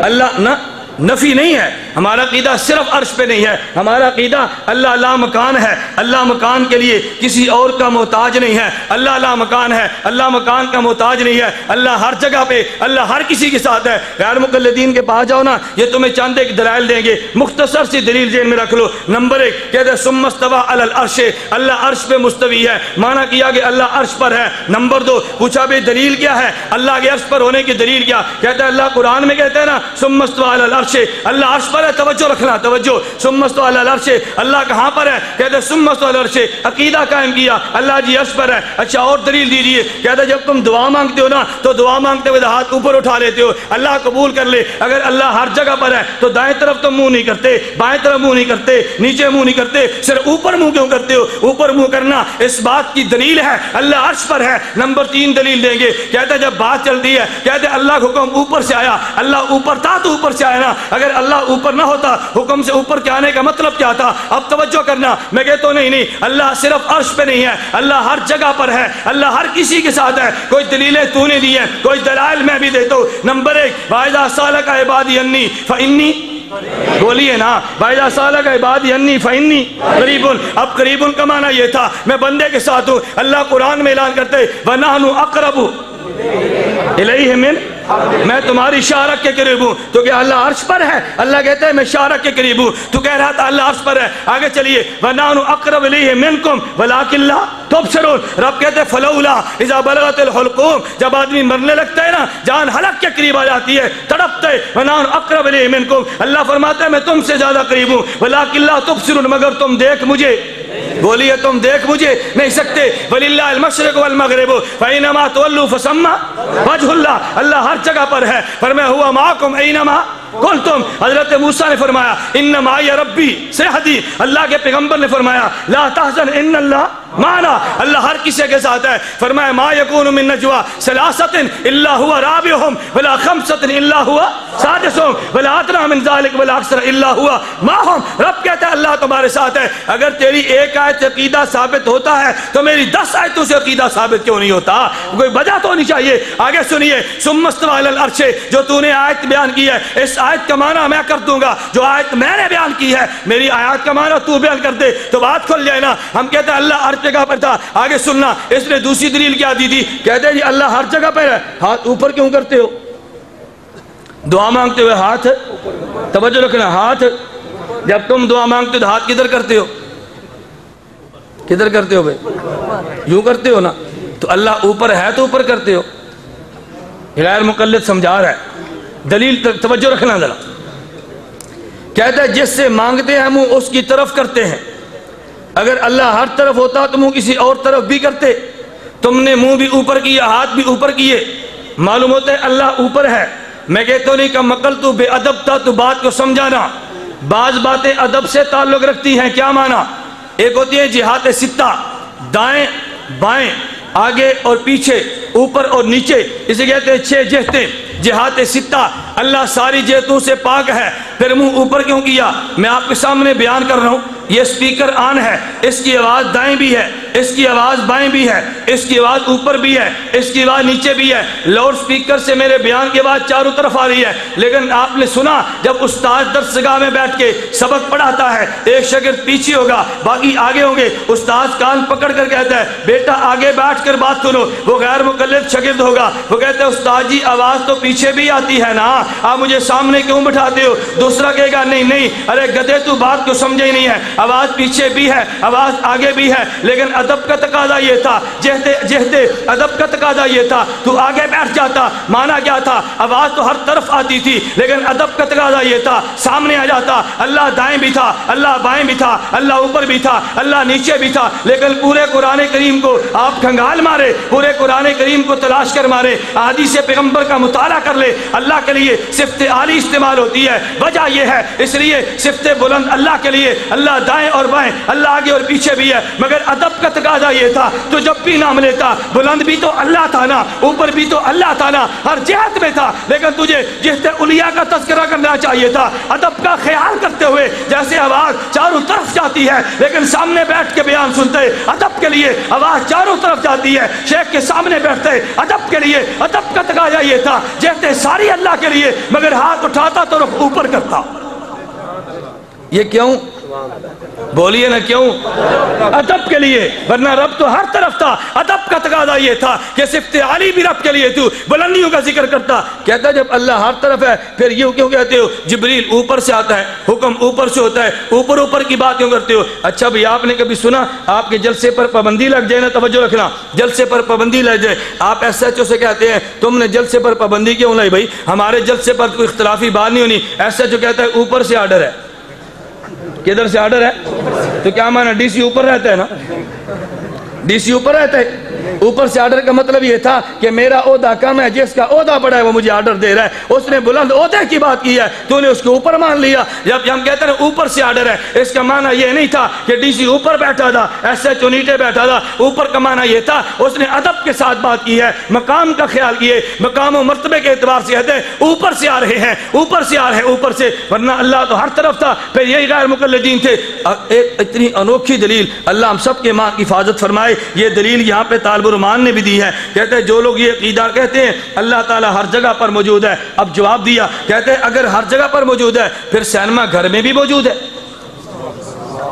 اللہ نہ نفی نہیں ہے، ہمارا عقیدہ صرف عرش پہ نہیں ہے. ہمارا عقیدہ اللہ لا مکان ہے، اللہ مکان کے لیے کسی اور کا محتاج نہیں ہے. اللہ لا مکان ہے، اللہ مکان کا محتاج نہیں ہے. اللہ ہر جگہ پہ، اللہ ہر کسی کے ساتھ ہے. غیر مقلدین کے پاس جاؤ نا، یہ تمہیں چند ایک دلائل دیں گے. مختصر سی دلیل ذہن میں رکھ لو. نمبر 1 کہتے ہیں ثم استوى علی العرش، اللہ عرش پہ مستوی ہے. معنی کیا کہ اللہ عرش پر ہے. نمبر 2 پوچھا بھئی دلیل کیا ہے اللہ کے عرش پر ہونے کی دلیل کیا؟ کہتا ہے اللہ قرآن میں کہتا ہے نا ثم استوى علی العرش، اللہ عرش پر ہے. توجہ رکھنا، توجہ. ثم استوى علی العرش، اللہ کہاں پر ہے؟ کہتے ہیں ثم استوى علی العرش. عقیدہ قائم کیا اللہ جی عرش پر ہے. اچھا اور دلیل دیجیے. کہتا ہے جب تم دعا مانگتے ہو نا تو دعا مانگتے ہوئے ہاتھ اوپر اٹھا لیتے ہو، اللہ قبول کر لے. اگر اللہ ہر جگہ پر ہے تو دائیں طرف تم منہ نہیں کرتے، بائیں طرف منہ نہیں کرتے، نیچے منہ نہیں کرتے، صرف اوپر منہ کیوں کرتے ہو؟ اوپر منہ کرنا اس بات کی دلیل ہے اللہ عرش پر ہے. نمبر 3 دلیل دیں گے. کہتے ہیں جب بات چلتی ہے کہتے ہیں اللہ کا حکم اوپر سے آیا، اللہ اوپر تھا تو اوپر سے آیا نا. اگر اللہ اوپر نہ ہوتا حکم سے اوپر کے آنے کا مطلب کیا تھا؟ اب توجہ کرنا، میں کہتا ہوں نہیں، اللہ صرف عرش پہ نہیں ہے، اللہ ہر جگہ پر ہے، اللہ ہر کسی کے ساتھ ہے. کوئی دلیلیں تو نے دی ہیں، کوئی دلائل میں بھی دیتا ہوں. نمبر 1 وَإِذَا سَأَلَكَ عِبَادِي عَنِّي فَإِنِّي، بولیے نا وَإِذَا سَأَلَكَ عِبَادِي عَنِّي فَإِنِّي قَرِيبٌ. اب قریب کا معنی یہ تھا میں بندے کے ساتھ ہوں. اللہ قرآن میں اعلان کرتے وَنَحْنُ أَقْرَبُ إِلَيْهِ مِنْ، میں تمہاری شارک کے قریب ہوں. تو کہ اللہ عرش پر ہے، اللہ کہتا ہے میں شارک کے قریب ہوں. تو کہہ رہا تھا اللہ عرش پر ہے. آگے چلیے. وَنَحْنُ أَقْرَبُ إِلَيْهِ مِنْكُمْ وَلَكِنْ لَا تُبْصِرُونَ. رب کہتے ہیں فَلَوْلَا إِذَا بَلَغَتِ الْحُلْقُومَ، جب آدمی مرنے لگتا ہے نا، جان حلق کے قریب آ جاتی ہے، تڑپتے. وَنَحْنُ أَقْرَبُ إِلَيْهِ مِنْكُمْ، اللہ فرماتا ہے میں تم سے زیادہ قریب ہوں. وَلَكِنْ لَا تُبْصِرُونَ، مگر تم دیکھ مجھے، بولیے تم دیکھ مجھے نہیں سکتے. وَلِلَّهِ الْمَشْرِقُ وَالْمَغْرِبُ فَأَيْنَمَا تُوَلُّوا فَثَمَّ وَجْهُ اللَّهِ، اللہ ہر جگہ پر ہے. فرمایا ہوا معکم اینما کنتم. حضرت موسیٰ نے فرمایا ان معی ربی سیہدی، اللہ کے پیغمبر نے فرمایا لا تحزن ان اللہ معنا، اللہ ہر کسی کے ساتھ ہے. فرمایا ما یکون من نجوا ثلاثۃ الا هو رابعهم ولا خمسۃ الا هو سادسهم ولا ادنى من ذلك ولا اکثر الا هو معهم. رب کہتا ہے اللہ تمہارے ساتھ ہے. اگر تیری ایک آیت سے عقیدہ ثابت ہوتا ہے تو میری 10 آیتوں سے عقیدہ ثابت کیوں نہیں ہوتا؟ کوئی وجہ تو ہونی چاہیے. آگے سنیے. ثم استوى علی العرش، جو تو نے آیت بیان کی ہے اس آیت کا معنی میں کر دوں گا. جو آیت میں نے بیان کی ہے میری آیات کا معنی تو بیان کر دے تو بات کھل جائے نا. ہم کہتے ہیں اللہ ہر جگہ پر تھا. آگے سننا، اس نے دوسری دلیل کیا دی تھی؟ کہتے ہیں جی اللہ ہر جگہ پر ہے، ہاتھ اوپر کیوں کرتے ہو؟ دعا مانگتے ہوئے ہاتھ، توجہ رکھنا، ہاتھ جب تم دعا مانگتے ہو تو ہاتھ کدھر کرتے ہو؟ کدھر کرتے ہو بھائی؟ یوں کرتے ہو نا. تو اللہ اوپر ہے تو اوپر کرتے ہو. غیر مقلد سمجھا رہا ہے. دلیل توجہ رکھنا ذرا. کہتا ہے جس سے مانگتے ہیں منہ اس کی طرف کرتے ہیں. اگر اللہ ہر طرف ہوتا تو منہ کسی اور طرف بھی کرتے. تم نے منہ بھی اوپر کیا، ہاتھ بھی اوپر کیے، معلوم ہوتا ہے اللہ اوپر ہے. میں کہتا ہوں نہیں کہ مقل تو بے ادب تھا تو بات کو سمجھانا. بعض باتیں ادب سے تعلق رکھتی ہیں. کیا معنی؟ ایک ہوتی ہے جہات ستہ، دائیں بائیں آگے اور پیچھے، اوپر اور نیچے، اسے کہتے ہیں 6 جہتیں. جہات ستہ، اللہ ساری جہتوں سے پاک ہے. پھر منہ اوپر کیوں کیا؟ میں آپ کے سامنے بیان کر رہا ہوں. یہ سپیکر آن ہے، اس کی آواز دائیں بھی ہے، اس کی آواز بائیں بھی ہے، اس کی آواز اوپر بھی ہے، اس کی آواز نیچے بھی ہے. لاؤڈ سپیکر سے میرے بیان کی آواز چاروں طرف آ رہی ہے. لیکن آپ نے سنا جب استاد درسگاہ میں بیٹھ کے سبق پڑھاتا ہے، ایک شاگرد پیچھے ہوگا باقی آگے ہوں گے، استاد کان پکڑ کر کہتا ہے بیٹا آگے بیٹھ کر بات سنو. وہ غیر مقلد شاگرد ہوگا، وہ کہتا ہے استاد جی آواز تو پیچھے بھی آتی ہے نا، آپ مجھے سامنے کیوں بٹھاتے ہو؟ دوسرا کہے گا نہیں ارے گدھے تو بات کو سمجھے ہی نہیں ہے، آواز پیچھے بھی ہے، آواز آگے بھی ہے، لیکن ادب کا تقاضا یہ تھا، جہتے ادب کا تقاضا یہ تھا، تو آگے بیٹھ جاتا، مانا کیا تھا، آواز تو ہر طرف آتی تھی، لیکن ادب کا تقاضا یہ تھا، سامنے آ جاتا، اللہ دائیں بھی تھا، اللہ بائیں بھی تھا، اللہ اوپر بھی تھا، اللہ نیچے بھی تھا، لیکن پورے قرآن کریم کو آپ کھنگال مارے، پورے قرآن کریم کو تلاش کر مارے، احادیث پیغمبر کا مطالعہ کر لے، اللہ کے لیے صفت عالی استعمال ہوتی ہے۔ وجہ یہ ہے، اس لیے صفت بلند اللہ کے لیے، اللہ دائیں اور بائیں، اللہ آگے اور پیچھے بھی ہے، مگر ادب کا تقاضا یہ تھا، تو جب بھی نام لیتا، بلند بھی تو اللہ تھا نا، اوپر بھی تو اللہ تھا نا، ہر جہت میں تھا، لیکن تجھے جہت اولیاء کا تذکرہ کرنا چاہیے تھا، ادب کا خیال کرتے ہوئے، جیسے آواز چاروں طرف جاتی ہے، لیکن سامنے بیٹھ کے بیان سنتے، ادب کے لیے آواز چاروں طرف جاتی ہے، شیخ کے سامنے بیٹھتے، ادب کے لیے، ادب کا تقاضا یہ تھا، جہتے ساری اللہ کے لیے، مگر ہاتھ اٹھاتا تو رخ اوپر کرتا۔ یہ کیوں؟ بولیے نا کیوں؟ ادب کے لیے، ورنہ رب تو ہر طرف تھا، ادب کا تقاضا یہ تھا کہ صفت عالی بھی رب کے لیے تو بلندیوں کا ذکر کرتا۔ کہتا جب اللہ ہر طرف ہے پھر یہ کیوں کہتے ہو جبریل اوپر سے آتا ہے، حکم اوپر سے ہوتا ہے، اوپر اوپر کی بات کیوں کرتے ہو؟ اچھا بھئی آپ نے کبھی سنا آپ کے جلسے پر پابندی لگ جائے نا، توجہ رکھنا، جلسے پر پابندی لگ جائے، آپ ایس ایچ او سے کہتے ہیں تم نے جلسے پر پابندی کیوں لائی؟ بھائی ہمارے جلسے پر کوئی اختلافی بات نہیں ہونی، ایس ایچ او کہتا ہے اوپر سے آرڈر ہے۔ کدھر سے آرڈر ہے؟ تو کیا مانا ڈی سی اوپر رہتا ہے نا، ڈی سی اوپر رہتا ہے، اوپر سے آرڈر کا مطلب یہ تھا کہ میرا عہدہ کم ہے، جس کا عہدہ بڑا ہے وہ مجھے آرڈر دے رہا ہے، اس نے بلند عہدے کی بات کی ہے، تو نے اس کو اوپر مان لیا۔ جب ہم کہتے ہیں اوپر سے آرڈر ہے، اس کا معنی یہ نہیں تھا کہ ڈی سی اوپر بیٹھا تھا، ایسے چونیٹے بیٹھا تھا، اوپر کا معنی یہ تھا اس نے ادب کے ساتھ بات کی ہے، مقام کا خیال کیے، مقام و مرتبے کے اعتبار سے کہتے ہیں اوپر سے آ رہے ہیں، اوپر سے آ رہے ہیں، اوپر سے، ورنہ اللہ تو ہر طرف تھا۔ پھر یہی غیر مقلدین تھے۔ ایک اتنی انوکھی دلیل، اللہ ہم سب کے ماں کی حفاظت فرمائے، یہ دلیل یہاں پہ طالب الرحمان نے بھی دی ہے۔ کہتے ہیں جو لوگ یہ عقیدہ کہتے ہیں اللہ تعالیٰ ہر جگہ پر موجود ہے، اب جواب دیا، کہتے ہیں اگر ہر جگہ پر موجود ہے پھر سینما گھر میں بھی موجود ہے،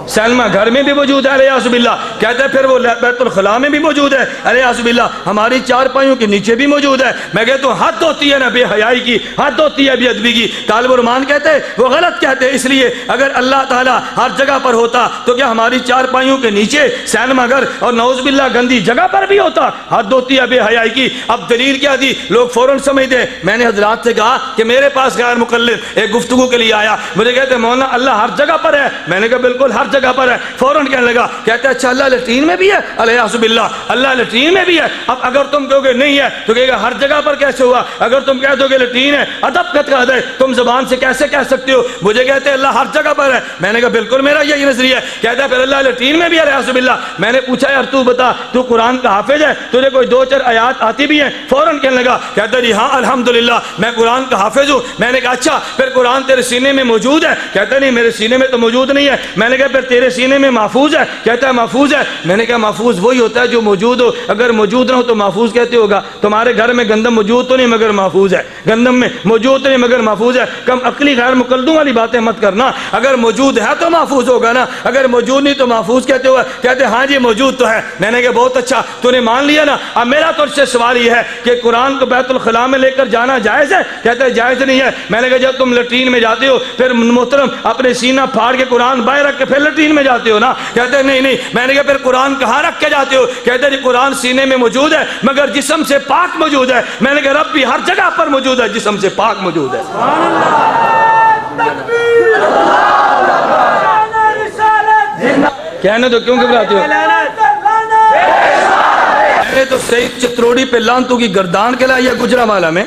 سینما گھر میں بھی موجود ہے، علیہ باللہ۔ کہتے ہیں پھر وہ بیت الخلاء میں بھی موجود ہے، علیہ باللہ۔ ہماری چار پائیوں کے نیچے بھی موجود ہے۔ میں کہتا ہوں حد ہوتی ہے نا بے حیائی کی، حد ہوتی ہے بے ادبی کی۔ طالب الرحمان کہتے ہیں وہ غلط کہتے ہیں، اس لیے اگر اللہ تعالیٰ ہر جگہ پر ہوتا تو کیا ہماری چار پائیوں کے نیچے سینما گھر اور نعوذ باللہ گندی جگہ پر بھی ہوتا؟ حد ہوتی ہے بے حیائی کی۔ اب دلیل کیا دی؟ لوگ فوراً سمجھتے ہیں۔ میں نے حضرات سے کہا کہ میرے پاس غیر مقلد ایک گفتگو کے لیے آیا، مجھے کہتے ہیں مولانا اللہ ہر جگہ پر ہے۔ میں نے کہا بالکل ہر جگہ پر ہے۔ فوراً کہنے لگا، کہتے ہیں اچھا اللہ لیٹرین میں بھی ہے؟ علیہ باللہ، اللہ لیٹرین میں بھی ہے۔ اب اگر تم کہو گے نہیں ہے تو کہے گا ہر جگہ پر کیسے ہوا؟ اگر تم کہہ دو کہ لیٹرین ہے، ادب کا تقاضا ہے، تم زبان سے کیسے کہہ سکتے ہو؟ مجھے کہتے ہیں اللہ ہر جگہ پر ہے۔ میں نے کہا بالکل میرا یہی نظریہ ہے۔ کہتا ہے پھر اللہ لیٹرین میں بھی ہے، علیہ باللہ۔ میں نے پوچھا یار تو بتا، تو قرآن کا حافظ ہے، تجھے کوئی دو چار آیات آتی بھی ہیں؟ فوراً کہنے لگا، کہتا ہے جی ہاں الحمدللہ میں قرآن کا حافظ ہوں۔ میں نے کہا اچھا پھر قرآن تیرے سینے میں موجود ہے؟ کہتا ہے نہیں میرے سینے میں تو موجود نہیں ہے۔ میں نے کہا پھر تیرے سینے میں محفوظ ہے؟ کہتا ہے محفوظ ہے۔ میں نے کہا محفوظ وہی ہوتا ہے جو موجود ہو، اگر موجود نہ ہو تو محفوظ کہتے ہوگا؟ تمہارے گھر میں گندم موجود تو نہیں مگر محفوظ ہے، گندم میں موجود تو نہیں مگر محفوظ ہے۔ کم عقلی غیر مقلدوں والی باتیں مت کرنا، اگر موجود ہے تو محفوظ ہوگا نا، اگر موجود نہیں تو محفوظ کہتے ہوگا؟ کہتے ہاں جی موجود تو ہے۔ میں نے کہا بہت اچھا تو نے مان لیا نا۔ اب میرا تو سے سوال یہ ہے کہ قرآن کو بیت الخلاء میں لے کر جانا جائز ہے؟ کہتے ہیں جائز نہیں ہے۔ میں نے کہا جب تم لیٹرین میں جاتے ہو پھر محترم اپنے سینہ پھاڑ کے قرآن باہر رکھ کے پھر لیٹرین میں جاتے ہو نا؟ کہتے ہیں نہیں نہیں۔ میں نے کہا پھر قرآن کہاں رکھ کے جاتے ہو؟ کہتے ہیں جی قرآن سینے میں موجود ہے مگر جسم سے پاک موجود ہے۔ میں نے کہا رب بھی ہر جگہ پر موجود ہے، جسم سے پاک موجود ہے۔ کہنے تو کیوں گھبراتے ہو؟ تو سید چتروڑی پہ لانتوں کی گردان کے لائے گجرانوالہ میں۔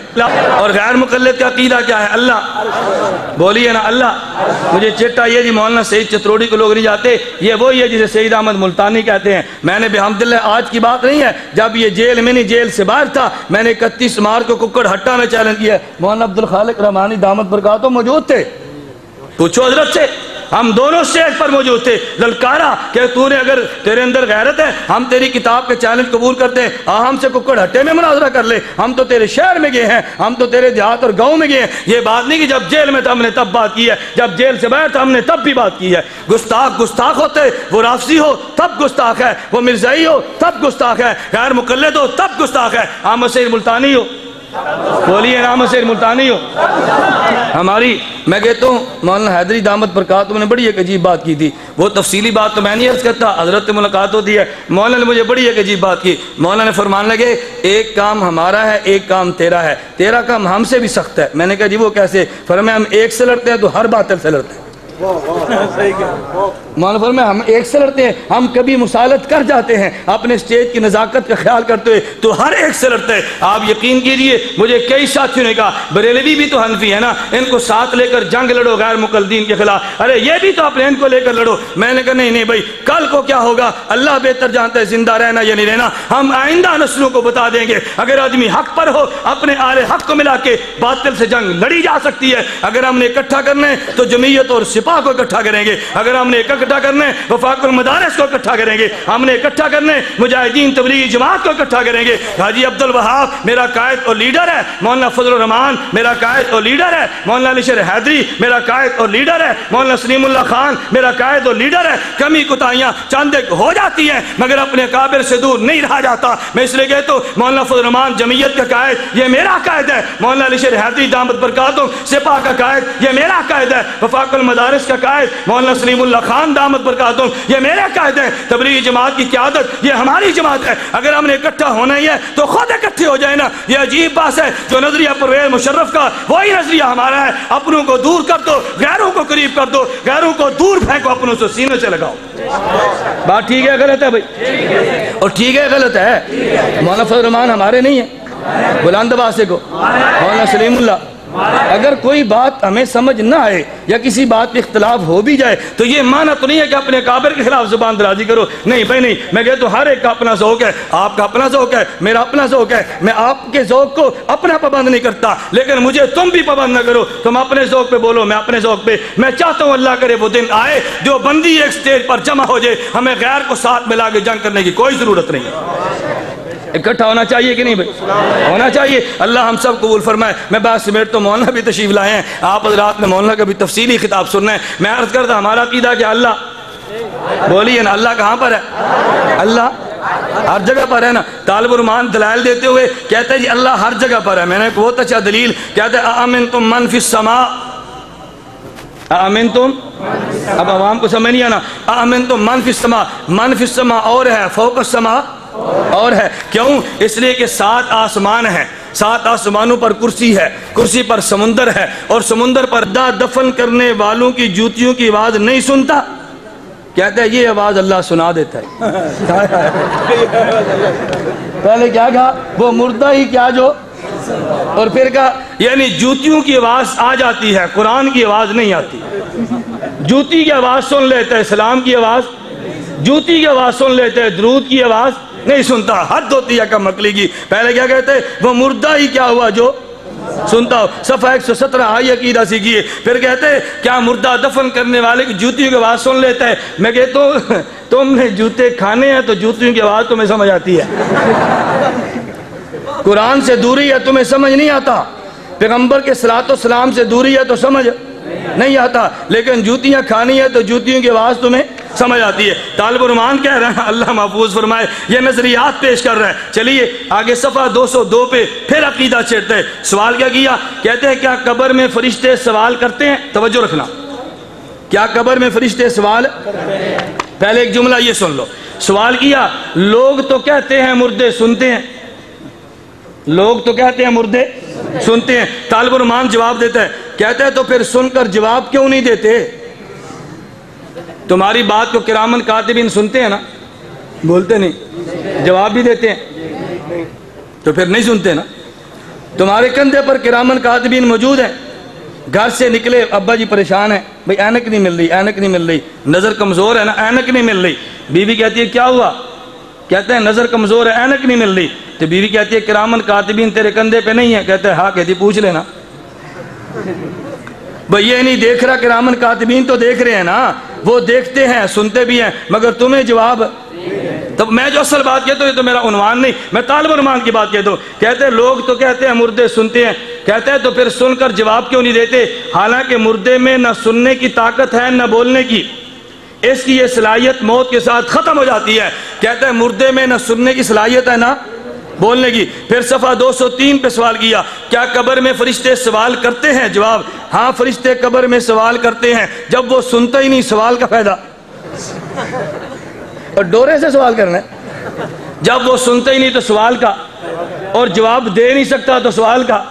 اور غیر مقلد کا عقیدہ کیا ہے؟ اللہ، بولیے نا اللہ۔ مجھے چٹا یہ جی مولانا سید چتروڑی کو لوگ نہیں جاتے، یہ وہی ہے جسے سید احمد ملتانی کہتے ہیں۔ میں نے بحمدللہ آج کی بات نہیں ہے، جب یہ جیل میں نہیں جیل سے باہر تھا، میں نے 31 مارچ کو ککڑ ہٹا میں چیلنج کیا، مولانا عبدالخالق رحمانی دامت برکاتہ موجود تھے، پوچھو حضرت سے، ہم دونوں اسٹیج پر موجود تھے، للکارا کہ تو نے اگر تیرے اندر غیرت ہے ہم تیری کتاب کے چیلنج قبول کرتے ہیں، ہم سے ککڑ ہٹے میں مناظرہ کر لے، ہم تو تیرے شہر میں گئے ہیں، ہم تو تیرے دیہات اور گاؤں میں گئے ہیں۔ یہ بات نہیں کہ جب جیل میں تھا ہم نے تب بات کی ہے، جب جیل سے باہر تھا ہم نے تب بھی بات کی ہے۔ گستاخ گستاخ ہوتے، وہ رافضی ہو تب گستاخ ہے، وہ مرزائی ہو تب گستاخ ہے، غیر مقلد ہو تب گستاخ ہے، احمد سید ملتانی ہو بولیے نام سے ملتانی ہو ہماری. میں کہتا ہوں مولانا حیدری دامت برکاتہم نے بڑی ایک عجیب بات کی تھی. وہ تفصیلی بات تو میں نہیں عرض کرتا, حضرت ملاقات ہوتی ہے. مولانا نے مجھے بڑی ایک عجیب بات کی. مولانا نے فرمانے لگے ایک کام ہمارا ہے, ایک کام تیرا ہے. تیرا کام ہم سے بھی سخت ہے. میں نے کہا جی وہ کیسے؟ فرمایا ہم ایک سے لڑتے ہیں تو ہر باطل سے لڑتے ہیں. مولانا فرمایا ہم ایک سے لڑتے ہیں, ہم کبھی مسالت کر جاتے ہیں اپنے سٹیج کی نزاکت کا خیال کرتے ہوئے, تو ہر ایک سے لڑتے ہیں. آپ یقین کیجئے مجھے کئی ساتھیوں نے کہا بریلوی بھی تو حنفی ہے نا, ان کو ساتھ لے کر جنگ لڑو غیر مقلدین کے خلاف, ارے یہ بھی تو اپنے ان کو لے کر لڑو. میں نے کہا نہیں بھائی, کل کو کیا ہوگا اللہ بہتر جانتا ہے, زندہ رہنا یا نہیں رہنا. ہم آئندہ نسلوں کو بتا دیں گے اگر آدمی حق پر ہو اپنے اہل حق کو ملا کے باطل سے جنگ لڑی جا سکتی ہے. اگر ہم نے اکٹھا کرنا ہے تو جمعیت اور سپاہ کو اکٹھا کریں گے. اگر ہم نے اکٹھا کرنا ہے وفاق المدارس کو اکٹھا کریں گے. ہم نے اکٹھا کرنا ہے مجاہدین تبلیغی جماعت کو اکٹھا کریں گے. حاجی عبدالوہاب میرا قائد اور لیڈر ہے, مولانا فضل الرحمان میرا قائد اور لیڈر ہے, مولانا علی شیر حیدری میرا قائد اور لیڈر ہے, مولانا سلیم اللہ خان میرا قائد اور لیڈر ہے. کمی کوتاہیاں چاند ایک ہو جاتی ہیں مگر اپنے اکابر سے دور نہیں رہا جاتا. میں اس لیے کہتا ہوں مولانا فضل الرحمان جمعیت کا قائد یہ میرا قائد ہے, مولانا علی شیر حیدری دامت برکاتہم سپاہ کا قائد یہ میرا قائد ہے, وفاق المدارس کا قائد مولانا سلیم اللہ خان دامت برکاتہم یہ میرے قائد ہیں, تبلیغی جماعت کی قیادت یہ ہماری جماعت ہے. اگر ہم نے اکٹھا ہونا ہی ہے تو خود اکٹھے ہو جائے نا. یہ عجیب بات ہے جو نظریہ پرویز مشرف کا وہی نظریہ ہمارا ہے. اپنوں کو دور کر دو, غیروں کو قریب کر دو, غیروں کو دور پھینکو, اپنوں سے سینے سے لگاؤ. بات ٹھیک ہے غلط ہے بھائی؟ اور ٹھیک ہے غلط ہے. مولانا فضل الرحمان ہمارے نہیں ہیں, بلند باسے کو مولانا سلیم اللہ. اگر کوئی بات ہمیں سمجھ نہ آئے یا کسی بات پہ اختلاف ہو بھی جائے تو یہ معنی تو نہیں ہے کہ اپنے کابر کے خلاف زبان درازی کرو. نہیں بھائی نہیں, میں کہتا ہوں ہر ایک کا اپنا ذوق ہے, آپ کا اپنا ذوق ہے, میرا اپنا ذوق ہے. میں آپ کے ذوق کو اپنا پابند نہیں کرتا, لیکن مجھے تم بھی پابند نہ کرو. تم اپنے ذوق پہ بولو, میں اپنے ذوق پہ. میں چاہتا ہوں اللہ کرے وہ دن آئے جو بندی ایک سٹیج پر جمع ہو جائے, ہمیں غیر کو ساتھ ملا کے جنگ کرنے کی کوئی ضرورت نہیں ہے. اکٹھا ہونا چاہیے کہ نہیں بھائی؟ ہونا چاہیے. اللہ ہم سب قبول فرمائے. میں بات سمیٹ تو مولانا بھی تشریف لائے ہیں, آپ حضرات نے مولانا کا بھی تفصیلی خطاب سننا ہے. میں عرض کرتا ہمارا عقیدہ کہ اللہ, بولیے نا اللہ کہاں پر ہے؟ اللہ ہر جگہ پر ہے نا. طالب الرحمان دلائل دیتے ہوئے کہتے ہیں جی اللہ ہر جگہ پر ہے. میں نے بہت اچھا دلیل کہتے ہیں اَأَمِنْتُم مَنْ فِي السَّمَاءِ, اَأَمِنْتُم, اب عوام کو سمجھ نہیں آنا. اَأَمِنْتُم مَنْ فِي السَّمَاءِ, مَنْ فِي السَّمَاءِ اور ہے, فوق السَّمَاء اور ہے. کیوں؟ اس لیے کہ 7 آسمان ہیں, 7 آسمانوں پر کرسی ہے, کرسی پر سمندر ہے, اور سمندر پر دفن کرنے والوں کی جوتیوں کی آواز نہیں سنتا. کہتا ہے یہ آواز اللہ سنا دیتا ہے. پہلے کیا کہا؟ وہ مردہ ہی کیا جو, اور پھر کہا یعنی جوتیوں کی آواز آ جاتی ہے, قرآن کی آواز نہیں آتی. جوتی کی آواز سن لیتا ہے, اسلام کی آواز, جوتی کی آواز سن لیتے ہیں, درود کی آواز نہیں سنتا. حد ہوتی ہے کم عقلی کی. پہلے کیا کہتے ہیں؟ وہ مردہ ہی کیا ہوا جو سنتا ہو. صفحہ 117 آئی عقیدہ سیکھیے. پھر کہتے ہیں کیا مردہ دفن کرنے والے کی جوتیوں کی آواز سن لیتا ہے؟ میں کہتا ہوں تم نے جوتے کھانے ہیں تو جوتیوں کی آواز تمہیں سمجھ آتی ہے. قرآن سے دوری ہے تمہیں سمجھ نہیں آتا, پیغمبر کے صلوات و سلام سے دوری ہے تو سمجھ نہیں آتا, لیکن جوتیاں کھانی ہے تو جوتیوں کی آواز تمہیں سمجھ آتی ہے. طالب الرحمان کہہ رہے ہیں اللہ محفوظ فرمائے, یہ نظریات پیش کر رہے ہیں. چلیے آگے صفحہ 202 پہ پھر عقیدہ چھیڑتے ہیں. سوال کیا کیا؟ کہتے ہیں کیا قبر میں فرشتے سوال کرتے ہیں؟ توجہ رکھنا, کیا قبر میں فرشتے سوال؟ پہلے ایک جملہ یہ سن لو. سوال کیا, لوگ تو کہتے ہیں مردے سنتے ہیں, لوگ تو کہتے ہیں مردے سنتے ہیں. طالب الرحمان جواب دیتا ہے, کہتے ہیں تو پھر سن کر جواب کیوں نہیں دیتے؟ تمہاری بات کو کرامن کاتبین سنتے ہیں نا, بولتے نہیں, جواب بھی دیتے ہیں, تو پھر نہیں سنتے نا. تمہارے کندھے پر کرامن کاتبین موجود ہیں. گھر سے نکلے ابا جی پریشان ہیں, بھئی اینک نہیں مل رہی, اینک نہیں مل رہی, نظر کمزور ہے نا, اینک نہیں مل رہی. بیوی کہتی ہے کیا ہوا؟ کہتے ہیں نظر کمزور ہے, اینک نہیں مل رہی. تو بیوی کہتی ہے کرامن کاتبین تیرے کندھے پہ نہیں ہے؟ کہتے ہیں ہاں. کہتی پوچھ لینا. بھئی یہ نہیں دیکھ رہا, کرامن کاتبین تو دیکھ رہے ہیں نا, وہ دیکھتے ہیں سنتے بھی ہیں, مگر تمہیں جواب. تب میں جو اصل بات کہتا ہوں یہ تو میرا عنوان نہیں, میں طالب الرحمان کی بات کہتا ہوں. کہتے ہیں لوگ تو کہتے ہیں مردے سنتے ہیں, کہتے ہیں تو پھر سن کر جواب کیوں نہیں دیتے؟ حالانکہ مردے میں نہ سننے کی طاقت ہے نہ بولنے کی, اس کی یہ صلاحیت موت کے ساتھ ختم ہو جاتی ہے. کہتے ہیں مردے میں نہ سننے کی صلاحیت ہے نہ بولنے کی. پھر صفحہ 203 پہ سوال کیا کیا قبر میں فرشتے سوال کرتے ہیں؟ جواب ہاں فرشتے قبر میں سوال کرتے ہیں. جب وہ سنتا ہی نہیں سوال کا فائدہ. اور ڈورے سے سوال کرنا ہے. جب وہ سنتا ہی نہیں تو سوال کا, اور جواب دے نہیں سکتا تو سوال کا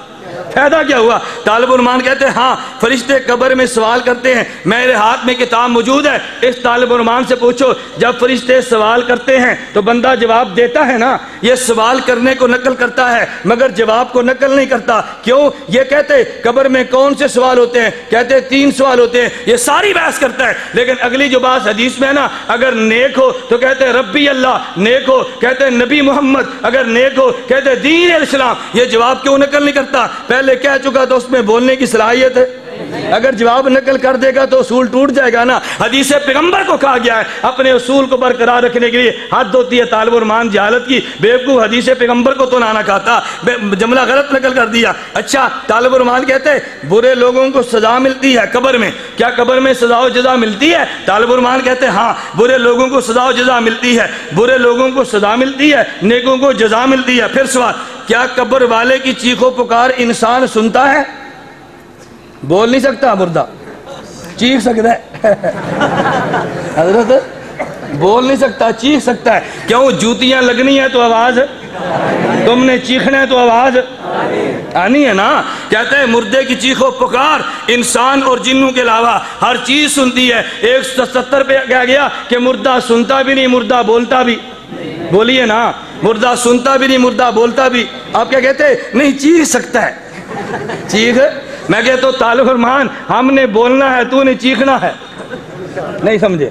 فائدہ کیا ہوا؟ طالب الرحمان کہتے ہیں ہاں فرشتے قبر میں سوال کرتے ہیں. میرے ہاتھ میں کتاب موجود ہے, اس طالب الرحمان سے پوچھو جب فرشتے سوال کرتے ہیں تو بندہ جواب دیتا ہے نا. یہ سوال کرنے کو نقل کرتا ہے مگر جواب کو نقل نہیں کرتا. کیوں؟ یہ کہتے قبر میں کون سے سوال ہوتے ہیں؟ کہتے 3 سوال ہوتے ہیں. یہ ساری بحث کرتا ہے, لیکن اگلی جو بات حدیث میں ہے نا, اگر نیک ہو تو کہتے ربی اللہ, نیک ہو کہتے نبی محمد, اگر نیک ہو کہتے دین الاسلام. یہ جواب کیوں نقل نہیں کرتا؟ پہلے کہہ چکا تو اس میں بولنے کی صلاحیت ہے. اگر جواب نقل کر دے گا تو اصول ٹوٹ جائے گا نا. حدیث پیغمبر کو کہا گیا ہے اپنے اصول کو برقرار رکھنے کے لیے. حد ہوتی ہے طالب الرحمان جہالت کی. بیوقوف حدیث پیغمبر کو تو نہ کہتا, جملہ غلط نقل کر دیا. اچھا طالب الرحمان کہتے ہیں برے لوگوں کو سزا ملتی ہے قبر میں. کیا قبر میں سزا و جزا ملتی ہے؟ طالب الرحمان کہتے ہیں ہاں برے لوگوں کو سزا و جزا ملتی ہے. برے لوگوں کو سزا ملتی ہے, نیکوں کو جزا ملتی ہے. پھر سوال کیا قبر والے کی چیخ و پکار انسان سنتا ہے؟ بول نہیں سکتا مردہ, چیخ سکتا ہے. حضرت بول نہیں سکتا, چیخ سکتا ہے. کیوں؟ جوتیاں لگنی ہے تو آواز, تم نے چیخنا ہے تو آواز آنی ہے نا. کہتے ہیں مردے کی چیخ و پکار انسان اور جنوں کے علاوہ ہر چیز سنتی ہے. 170 پہ کہا گیا کہ مردہ سنتا بھی نہیں مردہ بولتا بھی. بولیے نا, مردہ سنتا بھی نہیں مردہ بولتا بھی. آپ کیا کہتے ہیں؟ نہیں چیخ سکتا ہے. چیخ, میں کہتا ہوں طالب الرحمان ہم نے بولنا ہے تو نے چیخنا ہے. نہیں سمجھے؟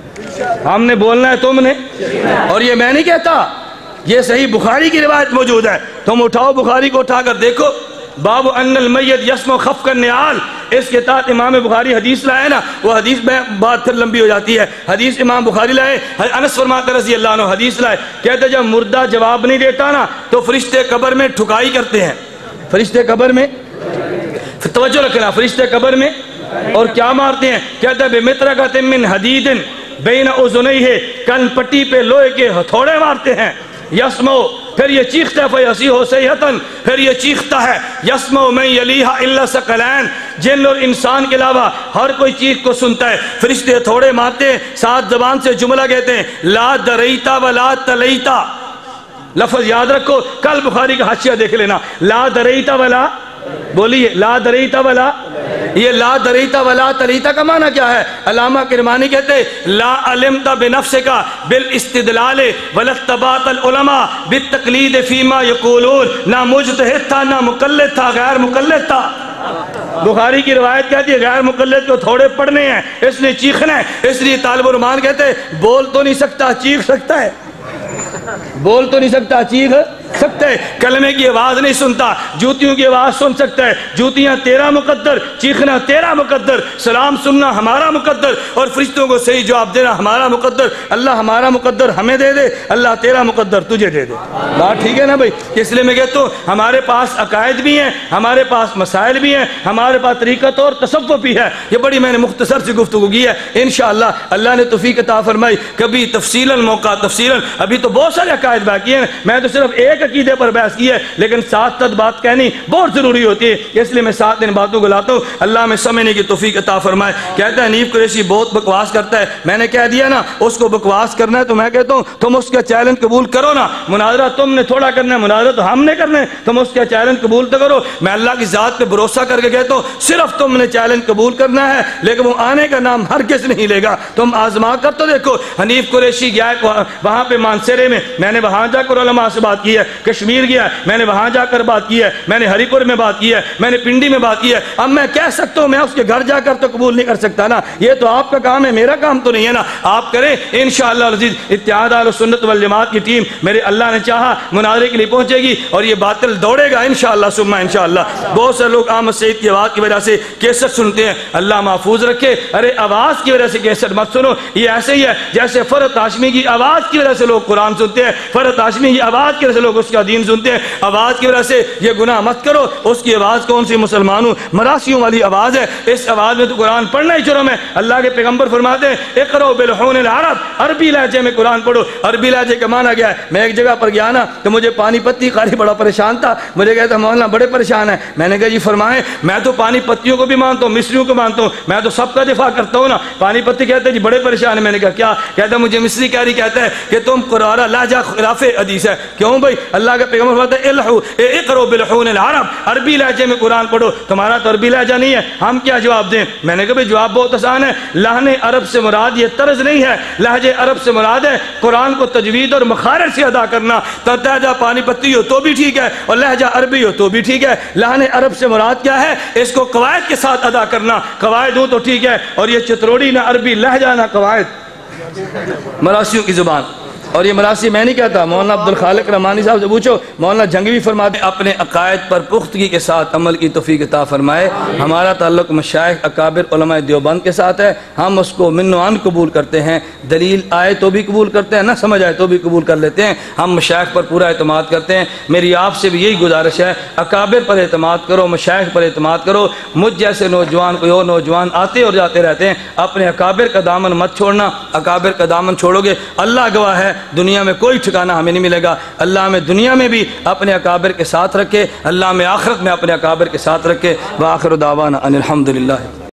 ہم نے بولنا ہے تم نے. اور یہ میں نہیں کہتا, یہ صحیح بخاری کی روایت موجود ہے. تم اٹھاؤ بخاری کو, اٹھا کر دیکھو. باب ان المیت یسمع خفق النعال, اس کے تحت امام بخاری حدیث لائے نا. وہ حدیث میں بات پھر لمبی ہو جاتی ہے. حدیث امام بخاری لائے, انس فرماتے رضی اللہ عنہ حدیث لائے, کہتے جب مردہ جواب نہیں دیتا نا تو فرشتے قبر میں ٹھکائی کرتے ہیں. فرشتے قبر میں, توجہ رکھنا, فرشتے قبر میں اور کیا مارتے ہیں؟ کہتے ہیں بمطرقۃ من حدید بین اذنیہ, کن پٹی پہ لوہے کے ہتھوڑے مارتے ہیں. یسمع, پھر یہ چیختا ہے فیصیح صیحتن, پھر یہ چیختا ہے یسمع من یلیہا الا ثقلین, جن اور انسان کے علاوہ ہر کوئی چیخ کو سنتا ہے. فرشتے تھوڑے مارتے ہیں, ساتھ زبان سے جملہ کہتے ہیں لا دریتا ولا تلیتا. لفظ یاد رکھو, کل بخاری کا حاشیہ دیکھ لینا. لا دریتا ولا, بولیے لا دریتا ولا. یہ لا دریتا ولا تلیتا کا معنی کیا ہے؟ علامہ کرمانی کہتے ہیں لا علمت بنفسک بالاستدلال ولا اتبعت العلماء بالتقلید فیما یقولون. نہ مجتہد تھا نہ مقلد تھا, غیر مقلد تھا. بخاری کی روایت کہتی ہے غیر مقلد کو تھوڑے پڑھنے ہیں, اس نے چیخنا ہے. اس لیے طالب الرحمان کہتے ہیں بول تو نہیں سکتا چیخ سکتا ہے. بول تو نہیں سکتا چیخ سکتا ہے. کلمے کی آواز نہیں سنتا, جوتیوں کی آواز سن سکتا ہے. جوتیاں تیرا مقدر, چیخنا تیرا مقدر, سلام سننا ہمارا مقدر, اور فرشتوں کو صحیح جواب دینا ہمارا مقدر. اللہ ہمارا مقدر ہمیں دے دے, اللہ تیرا مقدر تجھے دے دے. بات ٹھیک ہے نا بھائی؟ اس لیے میں کہتا ہوں ہمارے پاس عقائد بھی ہیں, ہمارے پاس مسائل بھی ہیں, ہمارے پاس طریقت اور تصوف بھی ہے. یہ بڑی میں نے مختصر سی گفتگو کی ہے. انشاءاللہ اللہ نے توفیق عطا فرمائی. کبھی تفصیلاً موقع تفصیلاً, ابھی تو بہت سارے عقائد باقی ہیں, میں تو صرف ایک عقیدے پر بحث کی ہے, لیکن ساتھ ساتھ بات کہنی بہت ضروری ہوتی ہے. اس لیے میں ساتھ ان باتوں کو لاتا ہوں. اللہ میں سمجھنے کی توفیق عطا فرمائے. کہتا ہے حنیف قریشی بہت بکواس کرتا ہے. میں نے کہہ دیا نا اس کو بکواس کرنا ہے, تو میں کہتا ہوں تم اس کا چیلنج قبول کرو نا. مناظرہ تم نے تھوڑا کرنا ہے, مناظرہ تو ہم نے کرنا ہے. تم اس کا چیلنج قبول تو کرو. میں اللہ کی ذات پہ بھروسہ کر کے کہتا ہوں صرف تم نے چیلنج قبول کرنا ہے, لیکن وہ آنے کا نام ہرگز نہیں لے گا. تم آزما کر تو دیکھو. حنیف قریشی گیا وہاں پہ مانسیرے میں, میں نے وہاں جا کر علماء سے بات کی ہے. کشمیر گیا, میں نے وہاں جا کر بات کی ہے. میں نے ہری پور میں بات کی ہے, میں نے پنڈی میں بات کی ہے. اب میں کہہ سکتا ہوں میں اس کے گھر جا کر تو قبول نہیں کر سکتا نا. یہ تو آپ کا کام ہے, میرا کام تو نہیں ہے نا. آپ کریں انشاءاللہ العزیز. اتحاد اہل سنت والجماعت کی ٹیم میرے اللہ نے چاہا مناظرے کے لیے پہنچے گی, اور یہ باطل دوڑے گا انشاءاللہ ثم انشاءاللہ. بہت سے لوگ احمد سعید کی آواز کی وجہ سے کیسٹ سنتے ہیں, اللہ محفوظ رکھے. ارے آواز کی وجہ سے کیسٹ مت سنو. یہ ایسے ہی ہے جیسے فرحت ہاشمی کی آواز کی وجہ سے لوگ قرآن سنتے ہیں, فرحت ہاشمی کی آواز کی وجہ سے لوگ لوگ اس کا دین سنتے ہیں، آواز کی وجہ سے یہ گناہ مت کرو۔ اس کی آواز کون سی؟ مسلمانوں مراسیوں والی آواز ہے، اس آواز میں تو قرآن پڑھنا ہی جرم ہے۔ اللہ کے پیغمبر فرماتے ہیں اقرؤ بلحون العرب، عربی لہجے میں قرآن پڑھو۔ عربی لہجے کا معنی کیا ہے؟ میں ایک جگہ پر گیا نا تو مجھے پانی پتی قاری بڑا پریشان تھا، مجھے کہتا مولانا بڑے پریشان ہے۔ میں نے کہا جی فرمائیں، میں تو پانی پتیوں کو بھی مانتا ہوں، مصریوں کو مانتا ہوں، میں تو سب کا دفاع کرتا ہوں نا۔ پانی پتی کہتے ہیں جی بڑے پریشان ہے۔ میں نے کہا کیا؟ کہتا مجھے مصری کاری کہتا ہے کہ تم قرآن لہجہ خلاف حدیث ہے۔ کیوں بھائی؟ اللہ کا پیغمبر فرماتا ہے اقرؤ بلحون العرب، عربی لہجے میں قرآن پڑھو۔ تمہارا تو عربی لہجہ نہیں ہے، ہم کیا جواب دیں؟ میں نے کہا بھائی جواب بہت آسان ہے، لہن عرب سے مراد یہ طرز نہیں ہے، لہجے عرب سے مراد ہے قرآن کو تجوید اور مخارج سے ادا کرنا۔ لہجہ پانی پتی ہو تو بھی ٹھیک ہے اور لہجہ عربی ہو تو بھی ٹھیک ہے۔ لہن عرب سے مراد کیا ہے؟ اس کو قواعد کے ساتھ ادا کرنا، قواعد ہو تو ٹھیک ہے۔ اور یہ چتروڑی نہ عربی لہجہ نہ قواعد، مراسیوں کی زبان۔ اور یہ مراسی میں نہیں کہتا، مولانا عبدالخالق رحمانی صاحب سے پوچھو، مولانا جنگوی فرماتے ہیں اپنے عقائد پر پختگی کے ساتھ عمل کی توفیق عطا فرمائے۔ ہمارا تعلق مشائخ اکابر علماء دیوبند کے ساتھ ہے، ہم اس کو من و عن قبول کرتے ہیں، دلیل آئے تو بھی قبول کرتے ہیں، نہ سمجھ آئے تو بھی قبول کر لیتے ہیں۔ ہم مشائخ پر پورا اعتماد کرتے ہیں۔ میری آپ سے بھی یہی گزارش ہے، اکابر پر اعتماد کرو، مشائخ پر اعتماد کرو۔ مجھ جیسے نوجوان کوئی اور نوجوان آتے اور جاتے رہتے ہیں، اپنے اکابر کا دامن مت چھوڑنا۔ اکابر کا دامن چھوڑو گے اللہ گواہ ہے دنیا میں کوئی ٹھکانہ ہمیں نہیں ملے گا۔ اللہ ہمیں دنیا میں بھی اپنے اکابر کے ساتھ رکھے، اللہ ہمیں آخرت میں اپنے اکابر کے ساتھ رکھے۔ وآخر دعوانا ان الحمدللہ۔